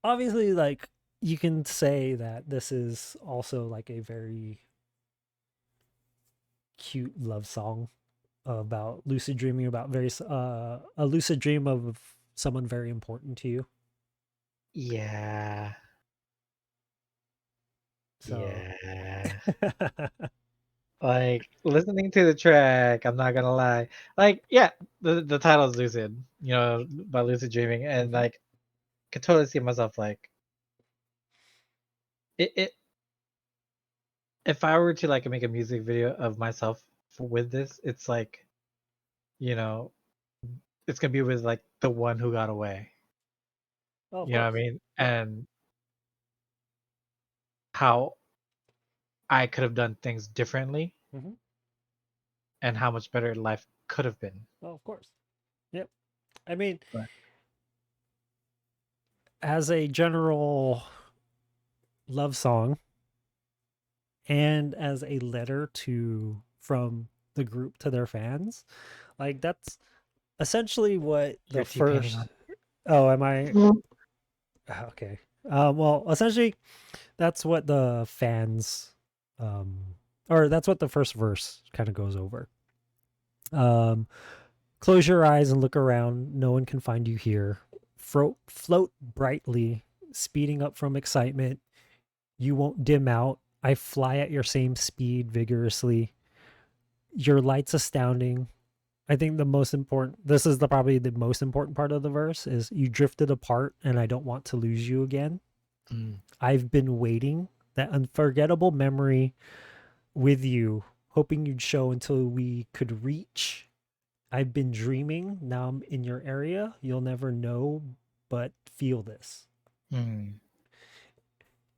obviously, like you can say that this is also like a very cute love song about lucid dreaming, about a lucid dream of someone very important to you. Yeah. So Yeah. Like listening to the track, I'm not gonna lie. Like, yeah, the title's Lucid, by Lucid Dreaming, and Mhm. like could totally see myself like it if I were to like make a music video of myself with this, it's like, you know, it's gonna be with like the one who got away. Oh, of You know what I course. mean? Yeah. And how I could have done things differently Hmm. and how much better life could have been. Oh, of course. Yep. I mean, But as a general love song and as a letter to from the group to their fans, like that's essentially what you're the T-painting first. on. Oh, am I? Okay. Well, essentially, that's what the fans, um, or that's what the first verse kind of goes over. Um, Close your eyes and look around. No one can find you here. Float brightly, speeding up from excitement. You won't dim out. I fly at your same speed vigorously. Your light's astounding. I think the most important, this is probably the most important part of the verse, is you drifted apart and I don't want to lose you again. Mm. I've been waiting, that unforgettable memory with you, hoping you'd show until we could reach. I've been dreaming. Now I'm in your area. You'll never know, but feel this. Mm.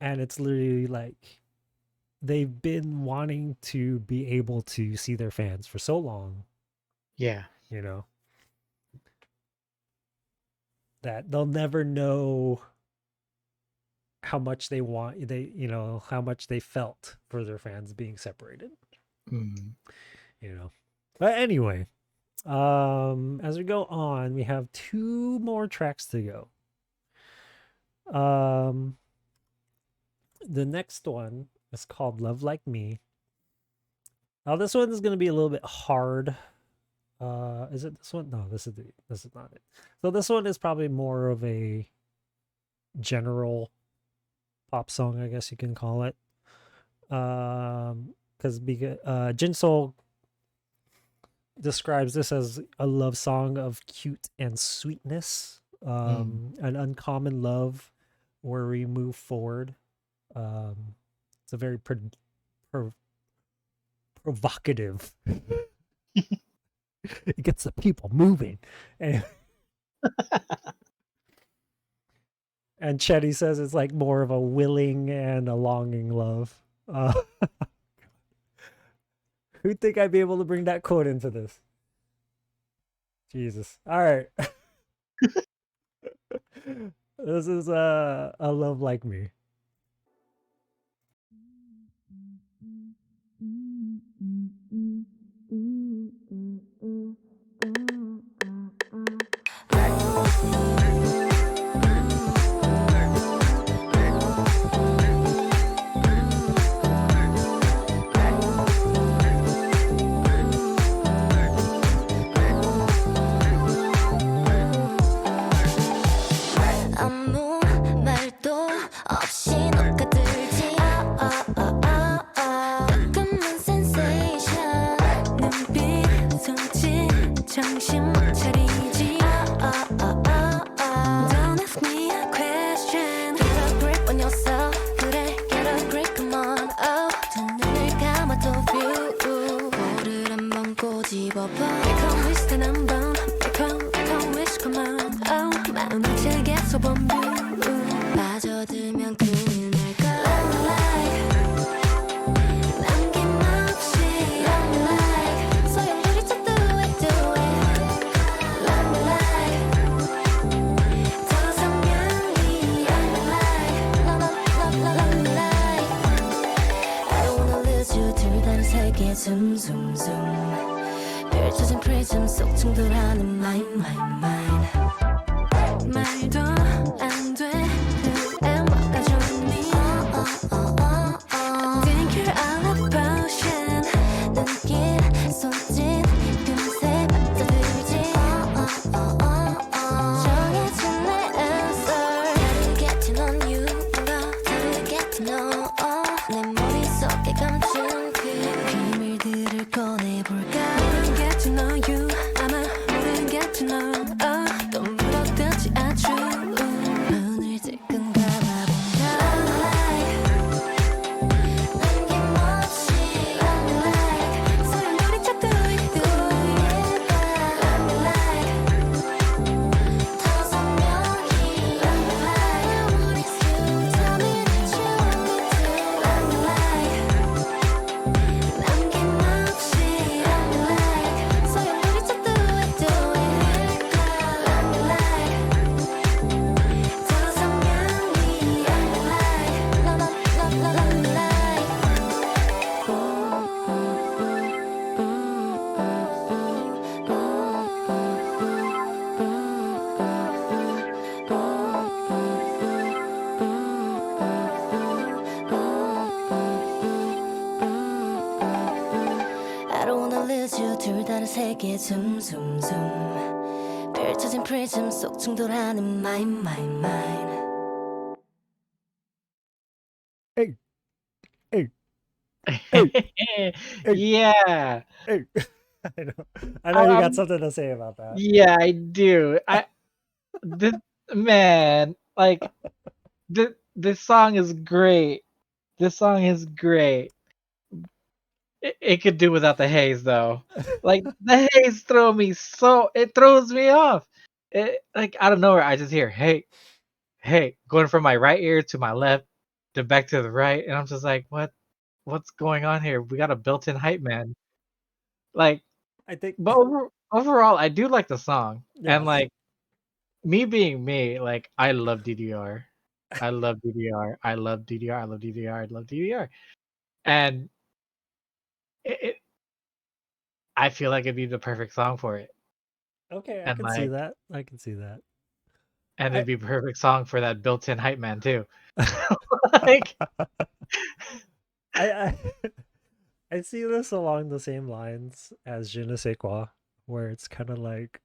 And it's literally like they've been wanting to be able to see their fans for so long, Yeah. you know, that they'll never know how much how much they felt for their fans being separated, Mm. you know. But anyway, as we go on, we have two more tracks to go. The next one is called Love Like Me. Now this one is going to be a little bit hard. Is it this one? No, this is not it. So this one is probably more of a general pop song, I guess you can call it. Because Jinsol describes this as a love song of cute and sweetness, Mm. an uncommon love where we move forward. It's a very provocative It gets the people moving. And, and Chetty says it's like more of a willing and a longing love. Who'd think I'd be able to bring that quote into this? Jesus. All right. This is a love like me. 아무 말도 없이 녹아들지 조금만 sensation 눈빛 손짓 정신 못 차리지 Don't ask me a question Get a grip on yourself 그래 get a grip come on 두 눈을 감아도 view 볼을 한번 꼬집어봐 Become wish 한번 Become wish come on 마음을 제게 써본 뷰 빠져들면 큰일 날까 남김없이 Love me like 소용돌이 쳐 do it Love me like 더 선명히 Love me like Love me like I don't wanna lose you 둘 다른 세계 zoom zoom zoom 펼쳐진 프리즘 속 충돌하는 mind 말도 안돼 그래 뭐가 좋니 Think you're out of potion 눈길 손짓 금세 빠져들지 정해진 내 answer 다르게 on you 뭔가 다르게 know 내 머릿속에 감춘 그 비밀들을 꺼내볼까 Get to know you 아마 모르겠지 너 또 물어뜯지 않죠 눈을 질끈 감아본다 남김없이 Love me like 소용돌이 쳐 do it Love me like 더 선명히 Love me like What is you tell me that you want me to Love me like 남김없이 Love me like 소용돌이 쳐 do it Love me like 더 선명히 Love me like Love me like I don't wanna lose you 둘 다른 세계 zoom zoom zoom 펼쳐진 프리즘 속 충돌하는 mind Hey, hey, hey, hey, Yeah. hey. I know you got Um, something to say about that. yeah, I do. This man, like this song is great. This song is great. It could do without the haze though. Like the haze it throws me off. Like out of nowhere I just hear hey going from my right ear to my left to back to the right and I'm just like what's going on here? We got a built-in hype man. Like I think but overall I do like the song. And yes. like me being me, like I love DDR. I love DDR. I love DDR. I love DDR. I love DDR. And it I feel like it'd be the perfect song for it. Okay, I And can see like that. I can see that. and I it'd be a perfect song for that built-in hype man too. Like I I see this along the same lines as Je ne sais quoi, where it's kind of like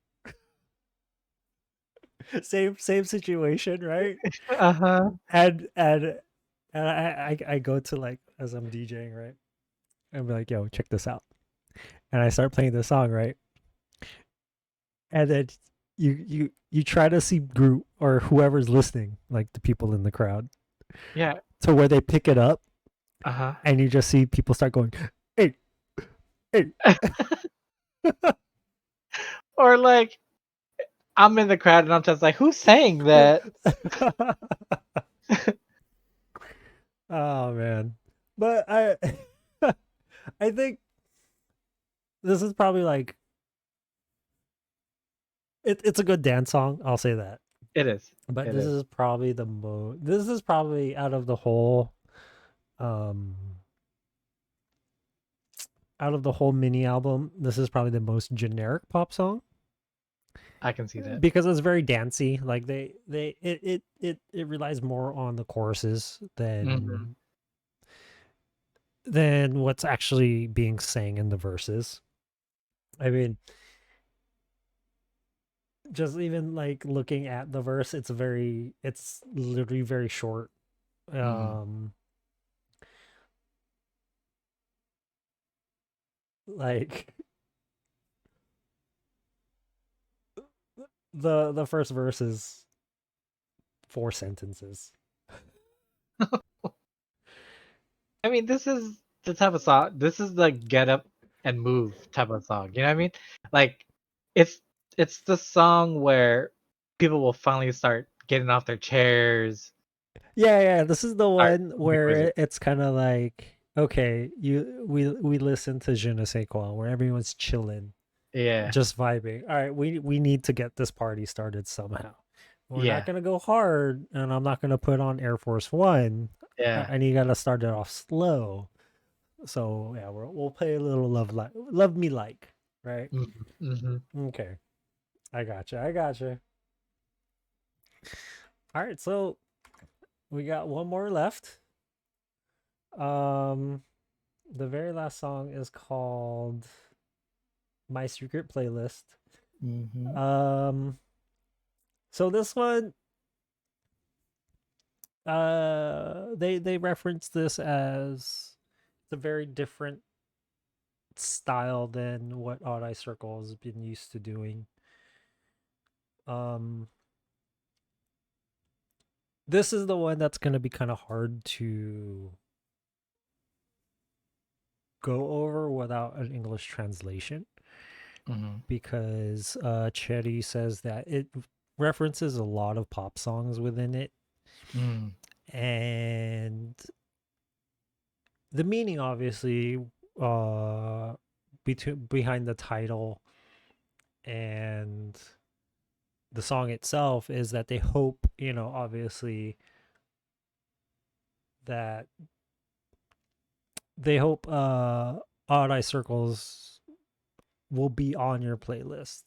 same situation, right? uh-huh. And I go to like as I'm DJing, right? I'm like, yo, check this out. And I start playing the song, right? And then you try to see group or whoever's listening, like the people in the crowd, Yeah. to where they pick it up Uh-huh. and you just see people start going, hey, hey. Or like I'm in the crowd and I'm just like, who's saying that? Oh man. But I I think this is probably like it's a good dance song, I'll say that. It is. But It this is. is probably the most this is probably um out of the whole mini album, this is probably the most generic pop song I can see that. because it's very dancey. Like it relies more on the choruses Hmm. than what's actually being sang in the verses. I mean, just even like looking at the verse, it's literally very short. Hmm. Um like the first verse is 4 sentences. I mean, this is the type of song. This is the get up and move type of song. You know what I mean? Like, it's it's the song where people will finally start getting off their chairs, Yeah, this is the start one moving where towards it. it's kind of like, okay, we listen to Je ne sais quoi, where everyone's chilling, Yeah, just vibing. All right, we need to get this party started somehow. We're not yeah, gonna go hard, and I'm not gonna put on Air Force One. yeah. And you gotta start it off slow. So yeah, we'll play a little love me like, right? Mm-hmm. Okay, I gotcha, I gotcha. All right, so we got one more left. Um, the very last song is called My Secret Playlist. Mm-hmm. Um, so this one, they reference this as it's a very different style than what Odd Eye Circle has been used to doing. Um, this is the one that's gonna be kind of hard to go over without an English translation Mm-hmm. because Cherry says that it references a lot of pop songs within it, Mm. and the meaning obviously behind the title and the song itself is that they hope, obviously that they hope Odd Eye Circles will be on your playlist.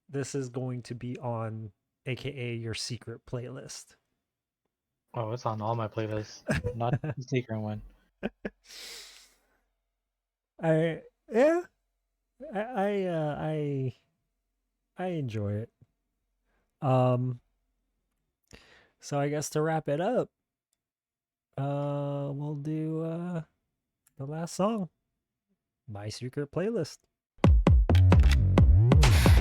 This is going to be on, aka your secret playlist. Oh, it's on all my playlists, not the secret one. I yeah, I enjoy it. Um, so I guess to wrap it up, we'll do the last song, My Secret Playlist.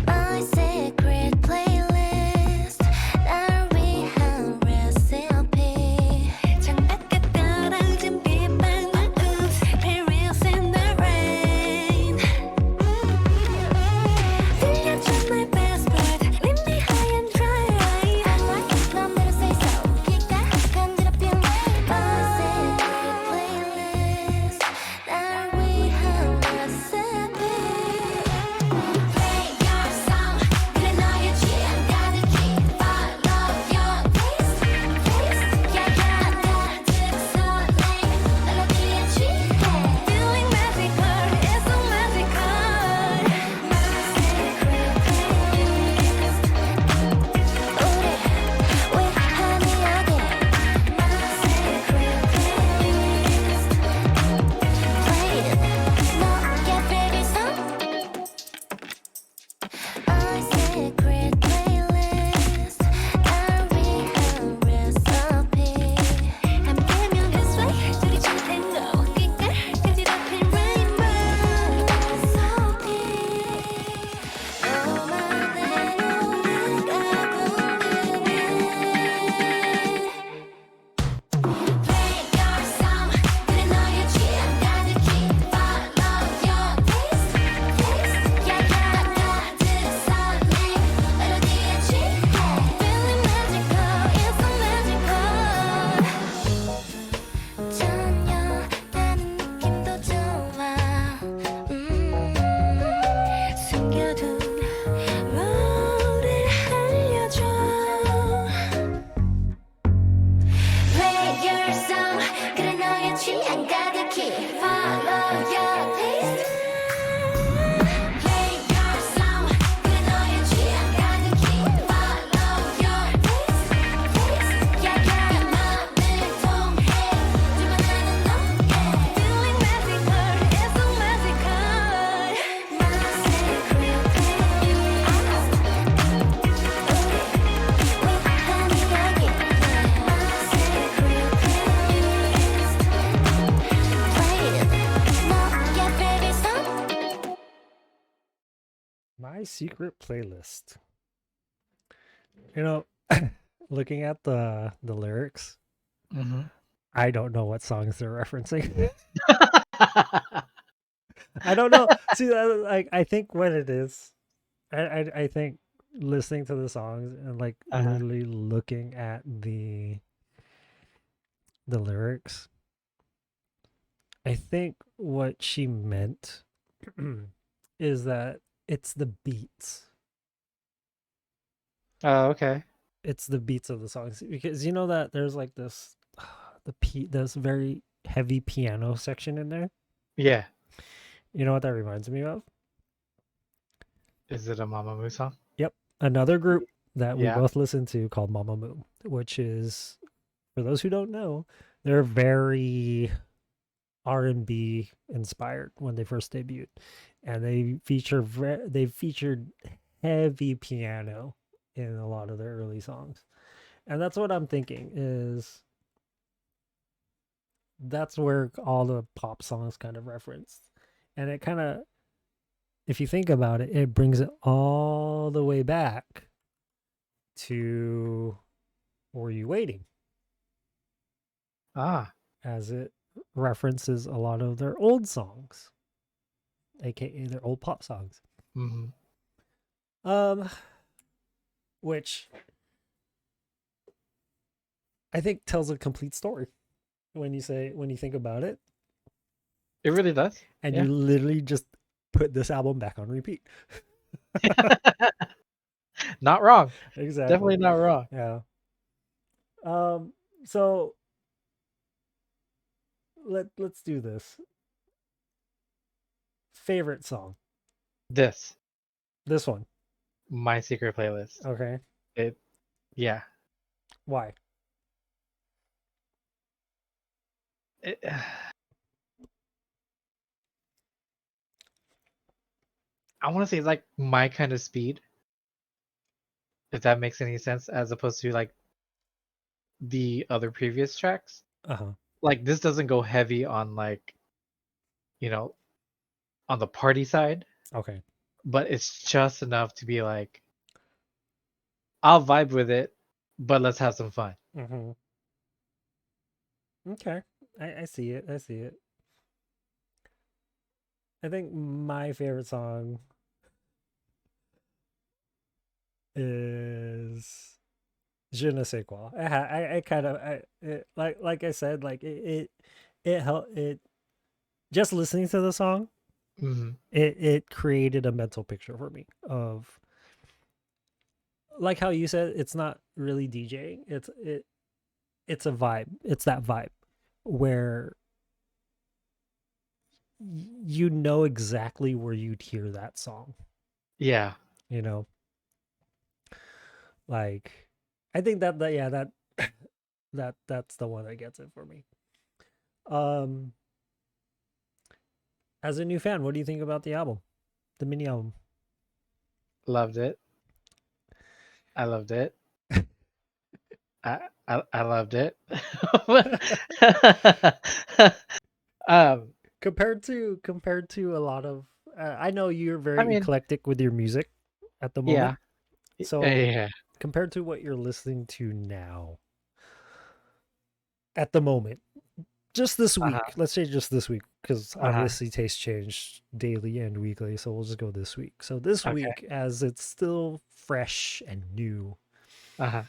My secret playlist 날 위한 recipe 창밖에 떨어진 비방울 oops perils in the rain 들려줘 my best word leave me high and dry I like it 맘대로 say so 귀가 간지럽힌 my secret playlist 날 위한 recipe My secret playlist. You know, looking at the lyrics, Mm-hmm. I don't know what songs they're referencing. I don't know. See, like I think what it is, I think listening to the songs and like Uh-huh. literally looking at the lyrics, I think what she meant is that it's the beats. Oh, okay. It's the beats of the songs because you know that there's like this this very heavy piano section in there. Yeah. You know what that reminds me of? Is it a Mamamoo song? Yep, another group that we Yeah. both listen to called Mamamoo, which is for those who don't know, they're very R&B inspired when they first debuted, and they featured heavy piano in a lot of their early songs, and that's what I'm thinking is that's where all the pop songs kind of referenced, and it kind of if you think about it, it brings it all the way back to Were You Waiting, Ah. as it references a lot of their old songs, aka their old pop songs. Mm-hmm. Um, which I think tells a complete story when you think about it, It really does. and Yeah. you literally just put this album back on repeat. Not wrong. Exactly. Definitely not wrong. Yeah. Um. So let's do this. Favorite song. This, This one. my secret playlist. Okay. It, yeah. Why? It, I want to say it's like my kind of speed, if that makes any sense, as opposed to like the other previous tracks. Uh huh. Like this doesn't go heavy on like, you know, on the party side, Okay. but it's just enough to be like, I'll vibe with it, but let's have some fun. Mm-hmm. Okay. I see it. I see it. I think my favorite song is Je ne sais quoi. I kind of like I said like it helped it just listening to the song Hmm. it created a mental picture for me of like how you said it's not really DJing. It's a vibe. It's that vibe where you know exactly where you'd hear that song, Yeah. you know? Like I think that yeah, that that's the one that gets it for me. Um as a new fan, what do you think about the album? The mini album? Loved it. I loved it. I loved it. um, compared to a lot of I know you're I very mean, eclectic with your music at the moment. yeah. So Yeah. compared to what you're listening to now at the moment, just this Uh-huh. week, let's say just this week, because Uh-huh. obviously tastes change daily and weekly. So we'll just go this week. So this Okay. week, as it's still fresh and new, Uh-huh.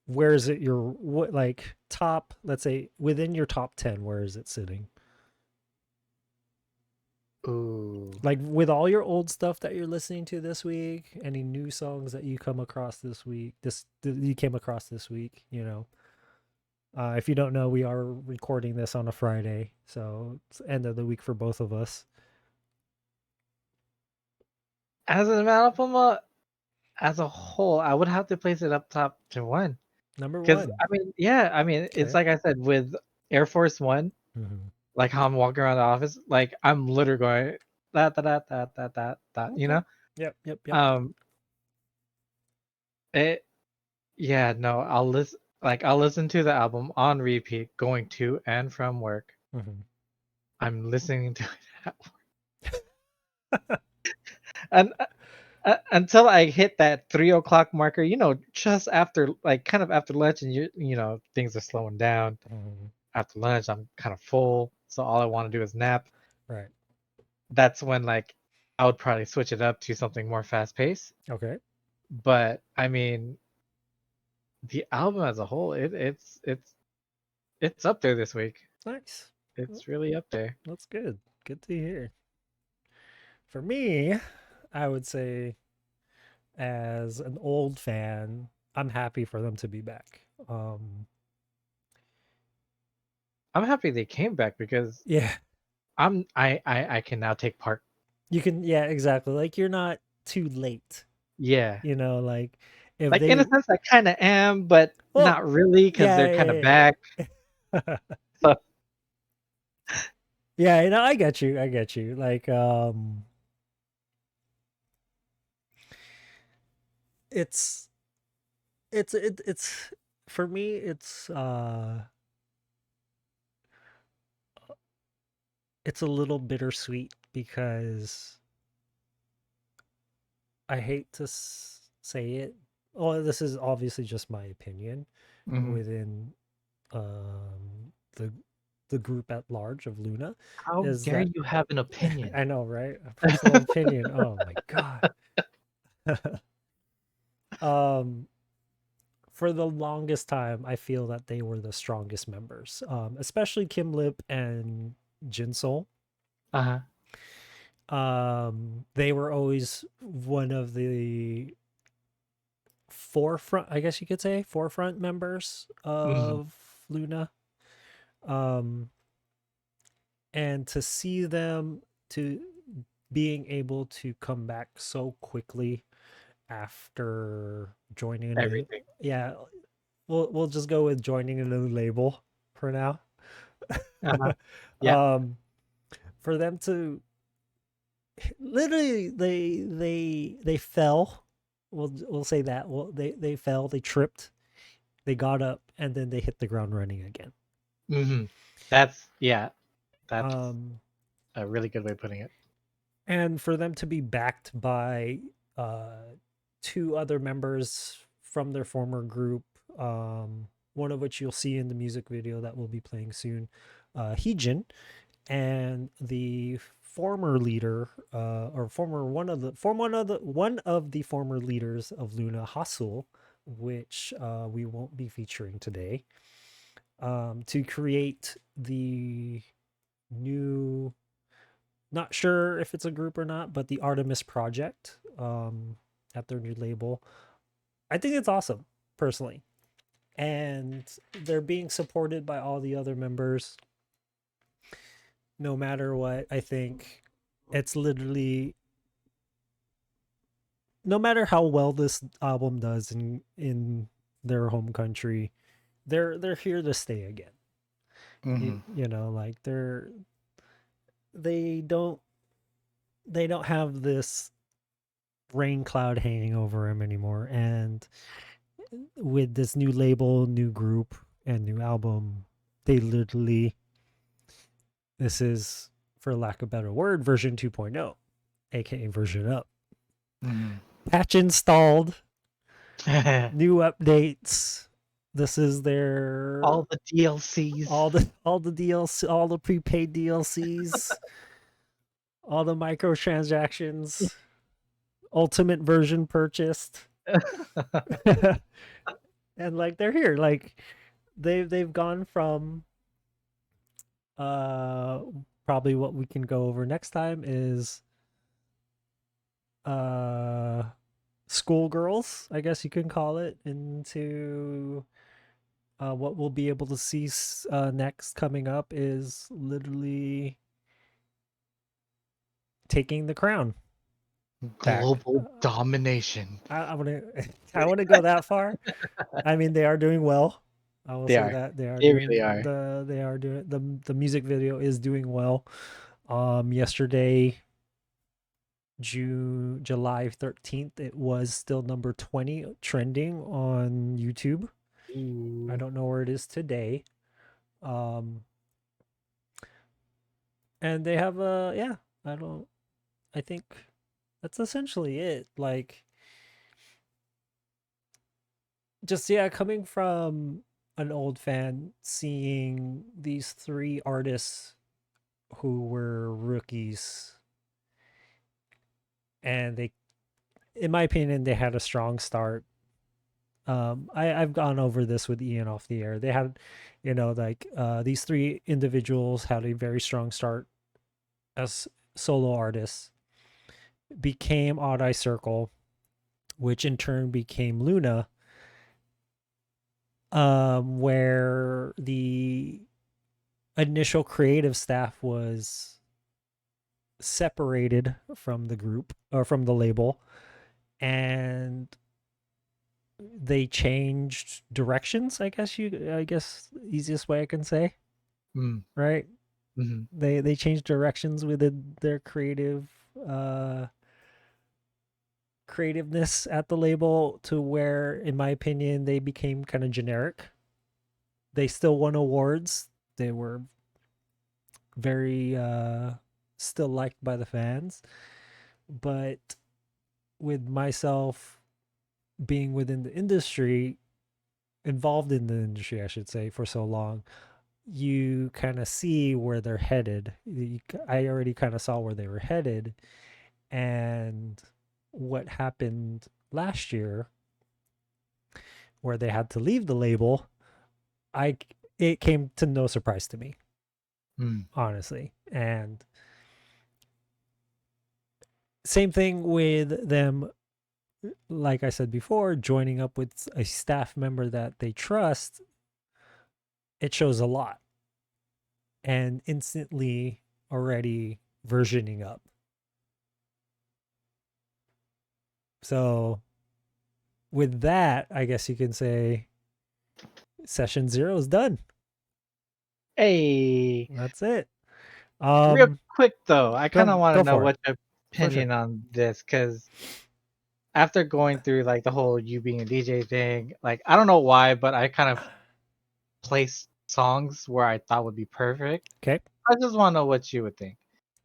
where is it your what like top, let's say within your top 10, where is it sitting? Ooh. Like with all your old stuff that you're listening to this week, any new songs that you come across this week, this you came across this week, you know. If you don't know, we are recording this on a Friday, so it's end of the week for both of us. As an album, as a whole, I would have to place it up top to one. Number Because one. I mean, yeah, I mean, it's Okay. like I said with Air Force One, Mm-hmm. like how I'm walking around the office, like I'm literally going that that that that that that that, you Okay. know? Yep. Yep. Yep. Um, it, yeah, no, I'll listen to the album on repeat, going to and from work. Mm-hmm. I'm listening to it, and until I hit that 3 o'clock marker, just after, like, kind of after lunch, and things are slowing down. Mhm. After lunch, I'm kind of full, so all I want to do is nap. Right. That's when, like, I would probably switch it up to something more fast paced. Okay. But I mean, the album as a whole, it's up there this week. Nice. It's really up there. That's good. Good to hear. For me, I would say as an old fan, I'm happy for them to be back. I'm happy they came back because Yeah, I can now take part. you can. Yeah, exactly. Like you're not too late. Yeah. Like if Like, in a they, sense, I kind of am, but well, not really, because yeah, they're kind of back. yeah, So, yeah. I get you. I get you. Like, it's it's for me. It's a little bittersweet because I hate to say it. Well, this is obviously just my opinion mhm. within the group at large of Luna How is dare that you have an opinion? I know, right? A personal opinion. Oh my god. um for the longest time I feel that they were the strongest members. Especially Kim Lip and Jinsol. Uh-huh. They were always one of the forefront, I guess you could say, forefront members Mhm. of Luna. Um, and to see them to being able to come back so quickly after joining a new, Everything. yeah, we'll just go with joining a new label for now. Uh-huh. Yeah. um, for them to literally they fell. We'll say that. Well, they fell, they tripped, they got up, and then they hit the ground running again. Mhm. That's Um, a really good way of putting it. and for them to be backed by uh, two other members from their former group, one of which you'll see in the music video that will be playing soon, Heejin, and the former leader, or former one of the former leaders of Luna, Hasul, which we won't be featuring today, to create the new, not sure if it's a group or not, but the Artemis Project, at their new label. I think it's awesome, personally. And they're being supported by all the other members. No matter what, I think it's literally, no matter how well this album does in their home country, they're here to stay again. Mhm. Like they don't they don't have this rain cloud hanging over him anymore. And with this new label, new group, and new album, they literally, this is, for lack of a better word, version 2.0, aka version up. Mhm. Patch installed, new updates. This is their All the DLCs. all the DLC, all the prepaid DLCs, all the microtransactions, ultimate version purchased. And like they're here. Like they've gone from uh probably what we can go over next time is uh schoolgirls, I guess you can call it, into what we'll be able to see next coming up is literally taking the crown back. Global domination. I want to I want to go that far. I mean, they are doing well. I will They say are. that they are They doing really are. they are doing the music video is doing well. Yesterday, July 13th, it was still number 20 trending on YouTube. I Ooh. don't know where it is today. Um, and they have a, yeah, I don't, I think that's essentially it. Like, just yeah, coming from an old fan, seeing these three artists who were rookies, and they, in my opinion, they had a strong start. I've gone over this with Ian off the air. They had, like these three individuals had a very strong start as solo artists, became Odd Eye Circle, which in turn became Luna, where the initial creative staff was separated from the group or from the label, and they changed directions. I guess easiest way I can say, Mm, right? hmm They changed directions within their creativeness at the label to where, in my opinion, they became kind of generic. They still won awards. They were very still liked by the fans, but with myself being within the industry, involved in the industry, I should say, for so long, you kind of see where they're headed. I already kind of saw where they were headed, and what happened last year, where they had to leave the label. I It came to no surprise to me, mm, honestly. And same thing with them, like I said before, joining up with a staff member that they trust. It shows a lot, and instantly already versioning up. So with that, I guess you can say session 0 is done. Hey, That's it. real quick though, I kind of want to Go know for it. what your For sure. opinion on this, because after going through like the whole you being a DJ thing, like I don't know why, but I kind of placed songs where I thought would be perfect. Okay. I just want to know what you would think.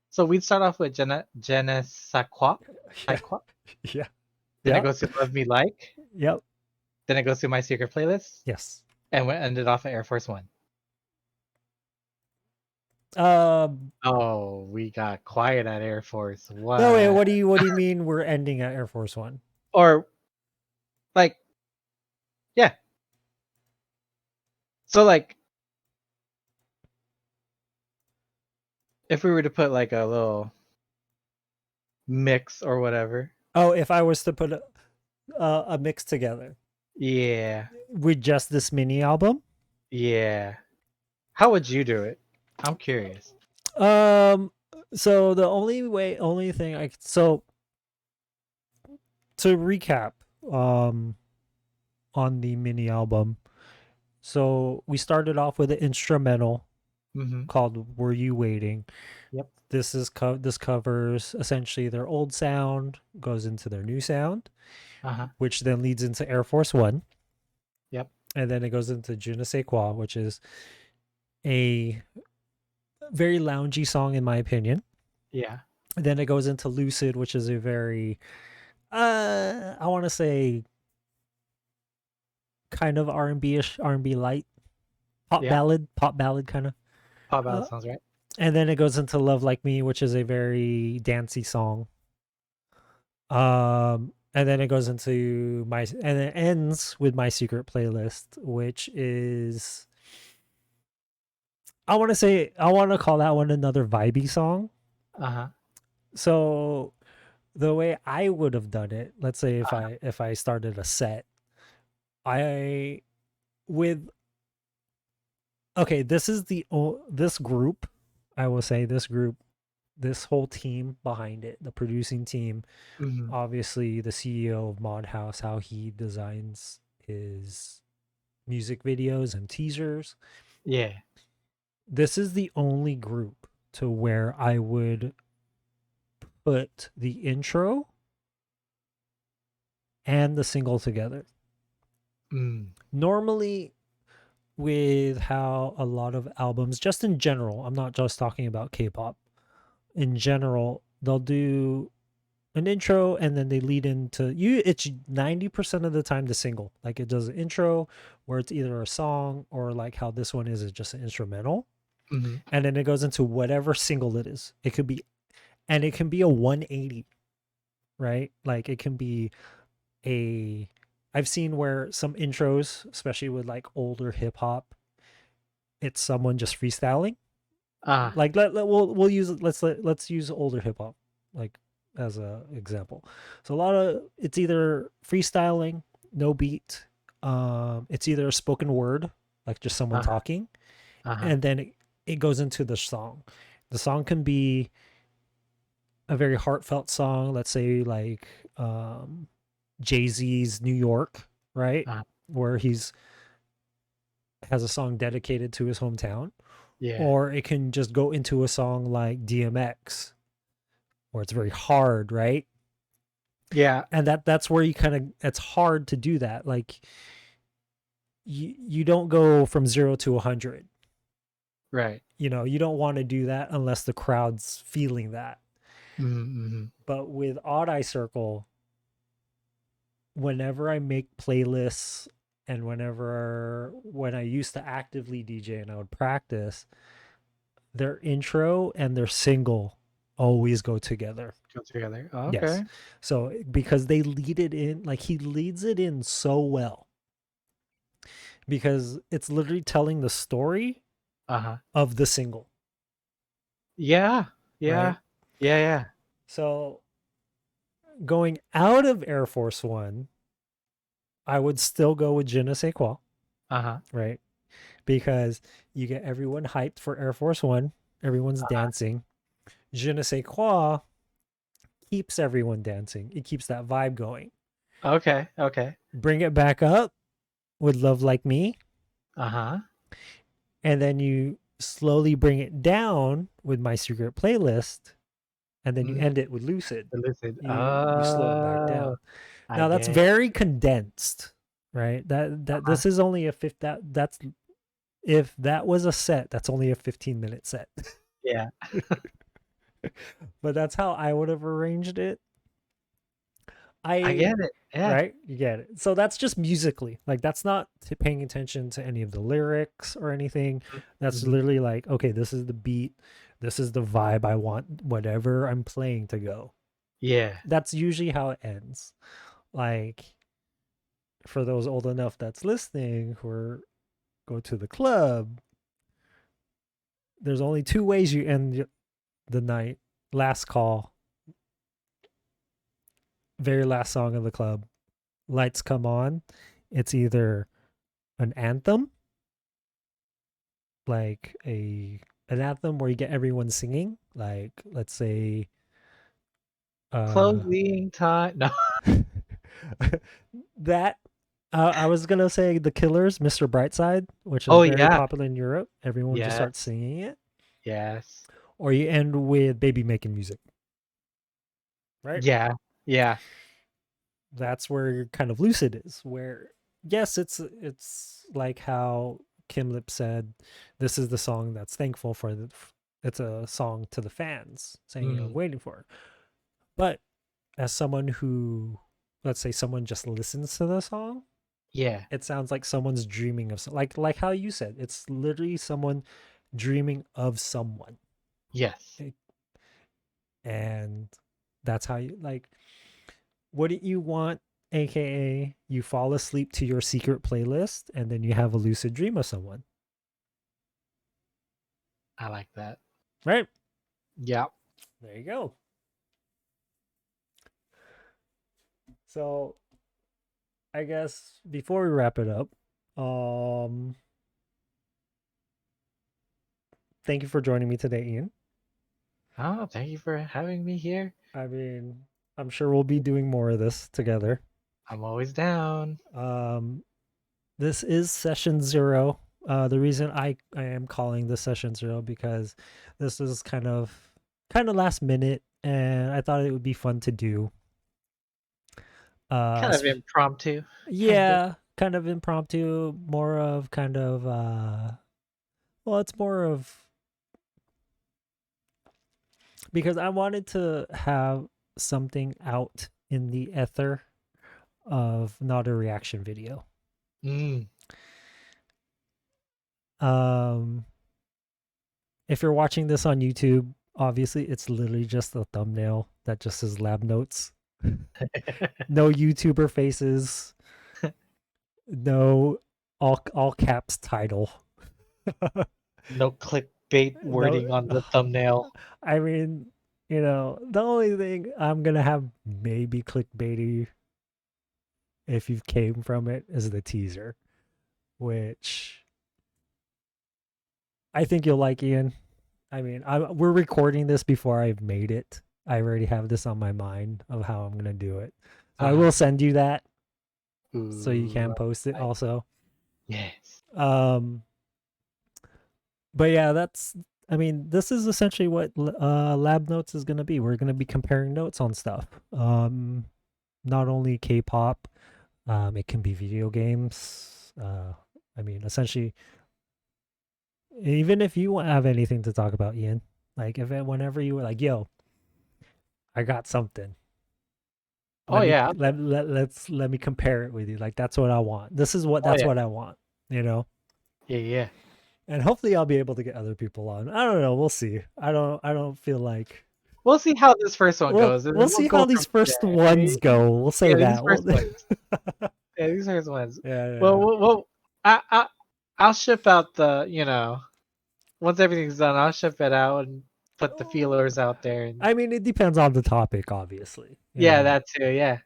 So we'd start off with Jenna Sakwa, Yeah. Sakwa. Yeah. Then it Yep. goes to Love Me Like. Yep. Then it goes to My Secret Playlist. Yes. And we ended off at Air Force One. Um Oh, we got quiet at Air Force no, wait, One. what do you mean we're ending at Air Force One? Or like, yeah. So like, if we were to put like a little mix or whatever. Oh, if I was to put a mix together Yeah. with just this mini album, Yeah. How would you do it? I'm curious. um so the only thing so to recap, um on the mini album, so we started off with an instrumental Mm-hmm. called "Were You Waiting." Yep. This covers essentially their old sound, goes into their new sound, Uh-huh. which then leads into Air Force One, Yep. and then it goes into Je ne sais quoi, which is a very loungy song in my opinion. Yeah. And then it goes into Lucid, which is a very I want to say kind of R&B-ish, R&B light, Yeah. pop ballad kind of. Pop Uh, out sounds right. and then it goes into Love Like Me, which is a very dancey song. And then it goes into and it ends with My Secret Playlist, which is, I want to call that one another vibey song. Uh-huh. So the way I would have done it, let's say if I started a set, I with okay, this group, I will say this group, this whole team behind it, the producing team, Mm-hmm. obviously the CEO of Mod House, how he designs his music videos and teasers. Yeah. This is the only group to where I would put the intro and the single together. Mm. Normally, with how a lot of albums, just in general, I'm not just talking about K-pop, in general, they'll do an intro, and then they lead into you. It's 90% of the time the single. Like it does an intro where it's either a song or like how this one is just an instrumental, Hmm. and then it goes into whatever single it is. It could be, and it can be a 180, right? Like it can be a. I've seen where some intros, especially with like older hip hop, it's someone just freestyling. Ah, Like we'll use let's use older hip hop like as a example. So a lot of it's either freestyling, no beat. It's either a spoken word, like just someone uh-huh, talking, uh-huh, and then it goes into the song. The song can be a very heartfelt song. Let's say like Jay-Z's New York, right? uh-huh. Where he's has a song dedicated to his hometown, Yeah, or it can just go into a song like DMX, where it's very hard, right? yeah, And that's where you kind of it's hard to do that. Like you don't go from 0 to 100. right. You don't want to do that unless the crowd's feeling that. Mm-hmm. But with Odd Eye Circle, whenever I make playlists and when I used to actively DJ and I would practice, their intro and their single always go together. Go together. Oh, Yes. okay. So because they lead it in, like he leads it in so well because it's literally telling the story Uh-huh. of the single, Yeah, yeah, right? yeah, yeah. So going out of Air Force One, I would still go with Je ne sais quoi, Uh-huh. right? Because you get everyone hyped for Air Force One, everyone's Uh-huh. dancing. Je ne sais quoi keeps everyone dancing, it keeps that vibe going. Okay, okay. Bring it back up with Love Like Me, Uh-huh. and then you slowly bring it down with My Secret Playlist, and then you Mm, end it with Lucid. the lucid. You slow it back Oh, down. I Now that's get. very condensed, right? That Uh-huh. this is only a fifth. That's if that was a set, that's only a 15-minute set. Yeah, But that's how I would have arranged it. I I get it. Yeah. right, you get it. So that's just musically. Like that's not paying attention to any of the lyrics or anything. That's Mm-hmm. literally like, okay, this is the beat, this is the vibe I want whatever I'm playing to go. Yeah. That's usually how it ends. Like for those old enough that's listening who are go to the club, there's only two ways you end the night. Last call, very last song of the club. Lights come on. It's either an anthem, like an anthem where you get everyone singing, like let's say uh Closing time. No. that I was gonna say the Killers, Mr. Brightside, which is Oh very yeah. popular in Europe. Everyone just starts Yes. singing it. Yes. Or you end with Baby Making Music, right? Yeah. Yeah. That's where kind of Lucid is. Where yes, it's like how Kim Lip said, this is the song that's thankful for the. It's a song to the fans saying you're Mm, waiting for. But as someone who, let's say, someone just listens to the song, yeah. it sounds like someone's dreaming of like how you said. It's literally someone dreaming of someone, Yes. It- and that's how you like. Wouldn't you want, aka, you fall asleep to your secret playlist and then you have a lucid dream of someone, I like that. right? Yeah. There you go. So I guess before we wrap it up, um, thank you for joining me today, Ian. Oh, thank you for having me here. I mean, I'm sure we'll be doing more of this together. I'm always down. Um, this is session zero. The reason I am calling this session zero because this is kind of last minute, and I thought it would be fun to do. Kind of S- impromptu. Kind of. yeah, kind of impromptu, more of kind of well, it's more of because I wanted to have something out in the ether of not a reaction video. Mm. If you're watching this on YouTube, obviously it's literally just a thumbnail that just says lab notes. No YouTuber faces. No all caps title. No clickbait No, wording on the thumbnail. I mean, the only thing I'm gonna have maybe clickbaity if you came from it is the teaser, which I think you'll like, Ian. I mean, we're recording this before I've made it. I already have this on my mind of how I'm gonna do it. So I will send you that so you can post it also. Yes. But yeah, this is essentially what Lab Notes is gonna be. We're gonna be comparing notes on stuff. Not only K-pop, it can be video games. Essentially, even if you have anything to talk about, Ian, like whenever you were like, "Yo, I got something." Oh yeah. Let me compare it with you. Like that's what I want. That's yeah. what I want. Yeah. And hopefully I'll be able to get other people on. I don't know. We'll see. I don't feel like We'll see how this first one goes. And we'll then see go how these from first there. ones go. We'll say Yeah, these that. first ones. Yeah, these first ones. Yeah. Well, I'll ship out once everything's done, I'll ship it out and put the feelers out there. And I mean, it depends on the topic, obviously. yeah, that too. Yeah.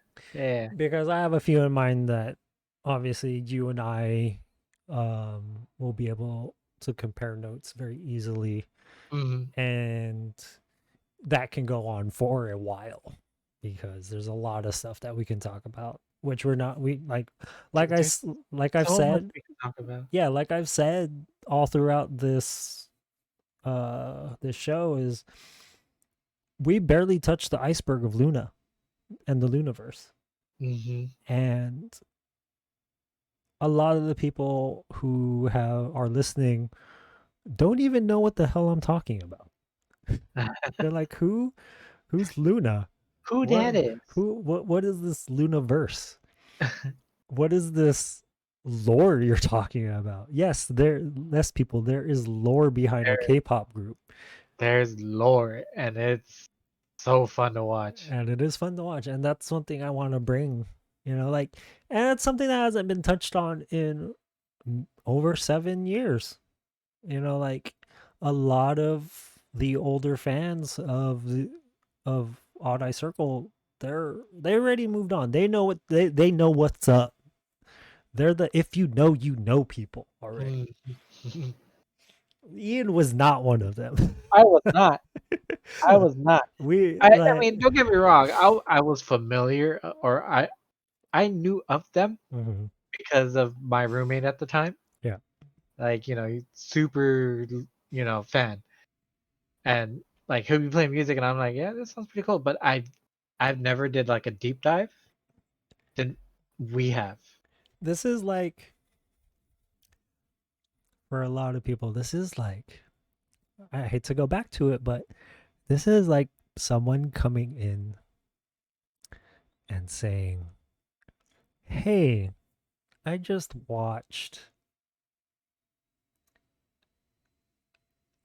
Because I have a few in mind that obviously you and I will be able to compare notes very easily, and that can go on for a while because there's a lot of stuff that we can talk about, which I've So said, we can talk about. yeah, like I've said all throughout this show is we barely touched the iceberg of Luna and the Lunaverse. And a lot of the people who are listening don't even know what the hell I'm talking about. They're like, who's Luna? Who that is? What is this Lunaverse? What is this lore you're talking about? Yes, there is lore behind a K-pop group. There's lore, and it's so fun to watch. And it is fun to watch, and that's one thing I want to bring. And it's something that hasn't been touched on in over 7 years. A lot of the older fans of Odd Eye Circle, they already moved on. They know they know what's up. They're the if you know people already. Ian was not one of them. I was not. I mean, don't get me wrong. I was familiar, or I knew of them because of my roommate at the time. Yeah. He's super, fan. And he'll be playing music and I'm like, yeah, this sounds pretty cool. But I've never did like a deep dive. Then we have. This is for a lot of people, this is I hate to go back to it, but this is like someone coming in and saying, hey, I just watched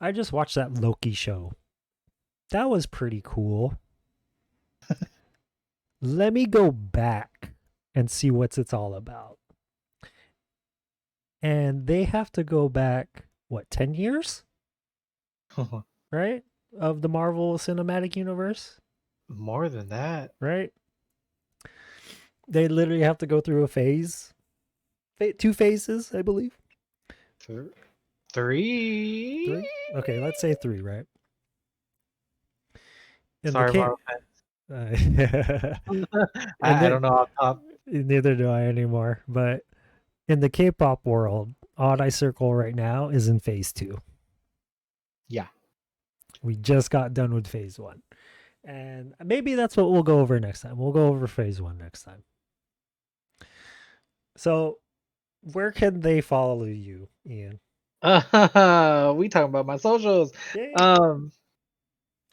that Loki show. That was pretty cool. Let me go back and see what it's all about. And they have to go back, 10 years? Right? Of the Marvel Cinematic Universe? More than that. Right? They literally have to go through a phase. 2 phases, I believe. 3? Okay, let's say 3, right? Sorry, Marvel fans. I don't know off top. Neither do I anymore. But in the K-pop world, Odd Eye Circle right now is in phase 2. Yeah. We just got done with phase 1. And maybe that's what we'll go over next time. We'll go over phase 1 next time. So, where can they follow you, Ian? We talking about my socials. Yay.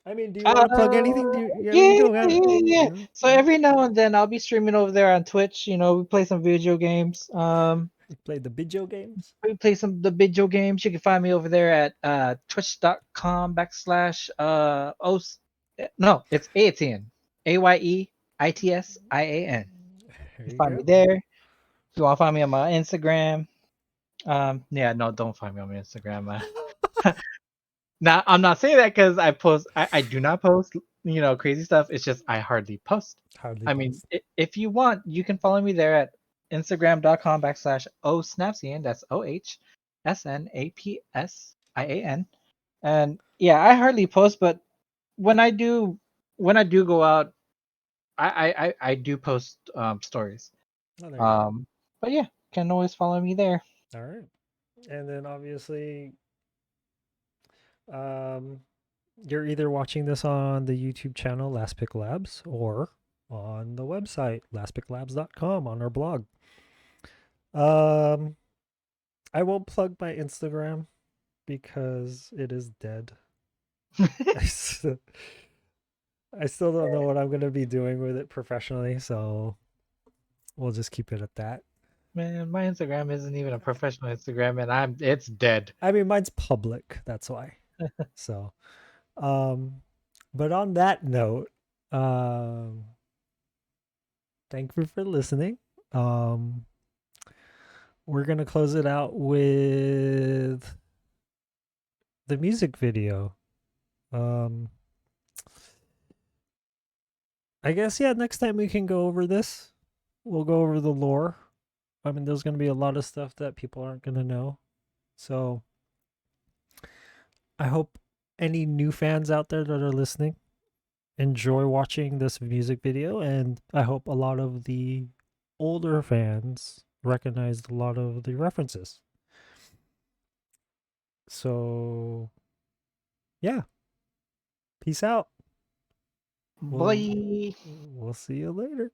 I mean, do you want to plug anything? I mean, you Yeah, don't have. yeah, yeah. You So every now and then I'll be streaming over there on Twitch. You know, we play some video games. you played the video games. We play some the video games. You can find me over there at twitch.com backslash no, it's Aitian. AYEITSIAN. There You you find me go. there. If you want to find me on my Instagram. Yeah, no, don't find me on my Instagram. Now I'm not saying that because I do not post, crazy stuff. It's just I hardly post. Hardly I mean, post. if you want, you can follow me there at instagram.com backslash osnapsian. That's OHSNAPSIAN. And yeah, I hardly post, but when I do, go out, I do post stories. Oh, there you go. Um, but yeah, can always follow me there. All right. And then obviously, um, you're either watching this on the YouTube channel Last Pick Labs or on the website lastpicklabs.com on our blog. Um, I won't plug my Instagram because it is dead. I still don't know what I'm gonna be doing with it professionally, so we'll just keep it at that. Man, my Instagram isn't even a professional Instagram, and it's dead. I mean, mine's public, that's why. So, um, but on that note, um, thank you for listening. Um, we're gonna close it out with the music video. Um, I guess yeah. Next time we can go over this. We'll go over the lore. I mean, there's gonna be a lot of stuff that people aren't gonna know. So I hope any new fans out there that are listening enjoy watching this music video, and I hope a lot of the older fans recognize a lot of the references. So yeah, peace out. We'll Bye. we'll see you later.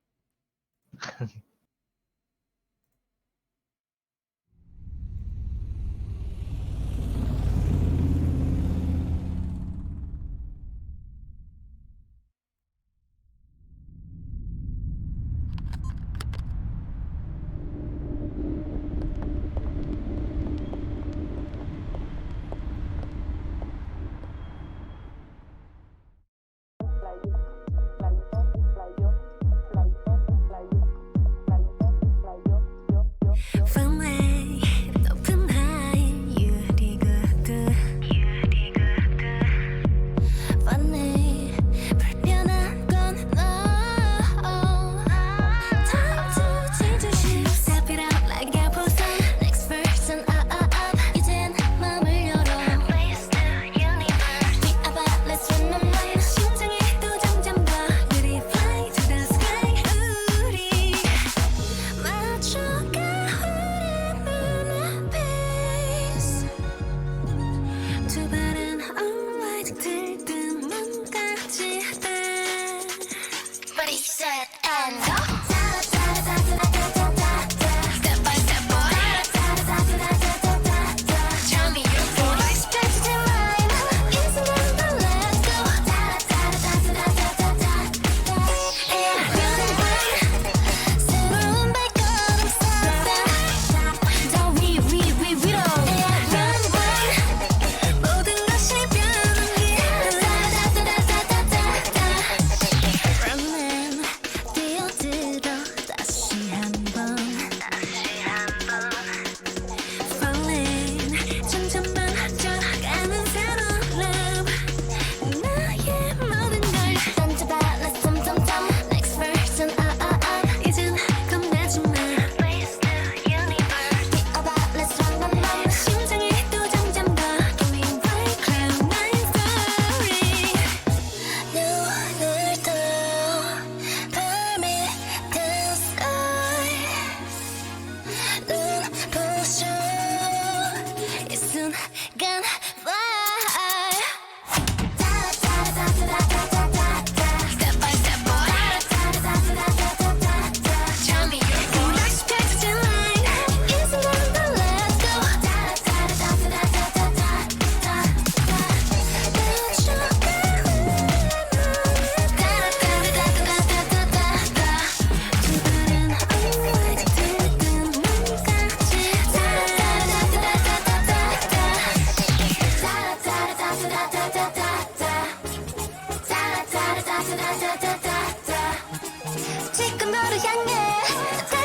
지금 너를 향해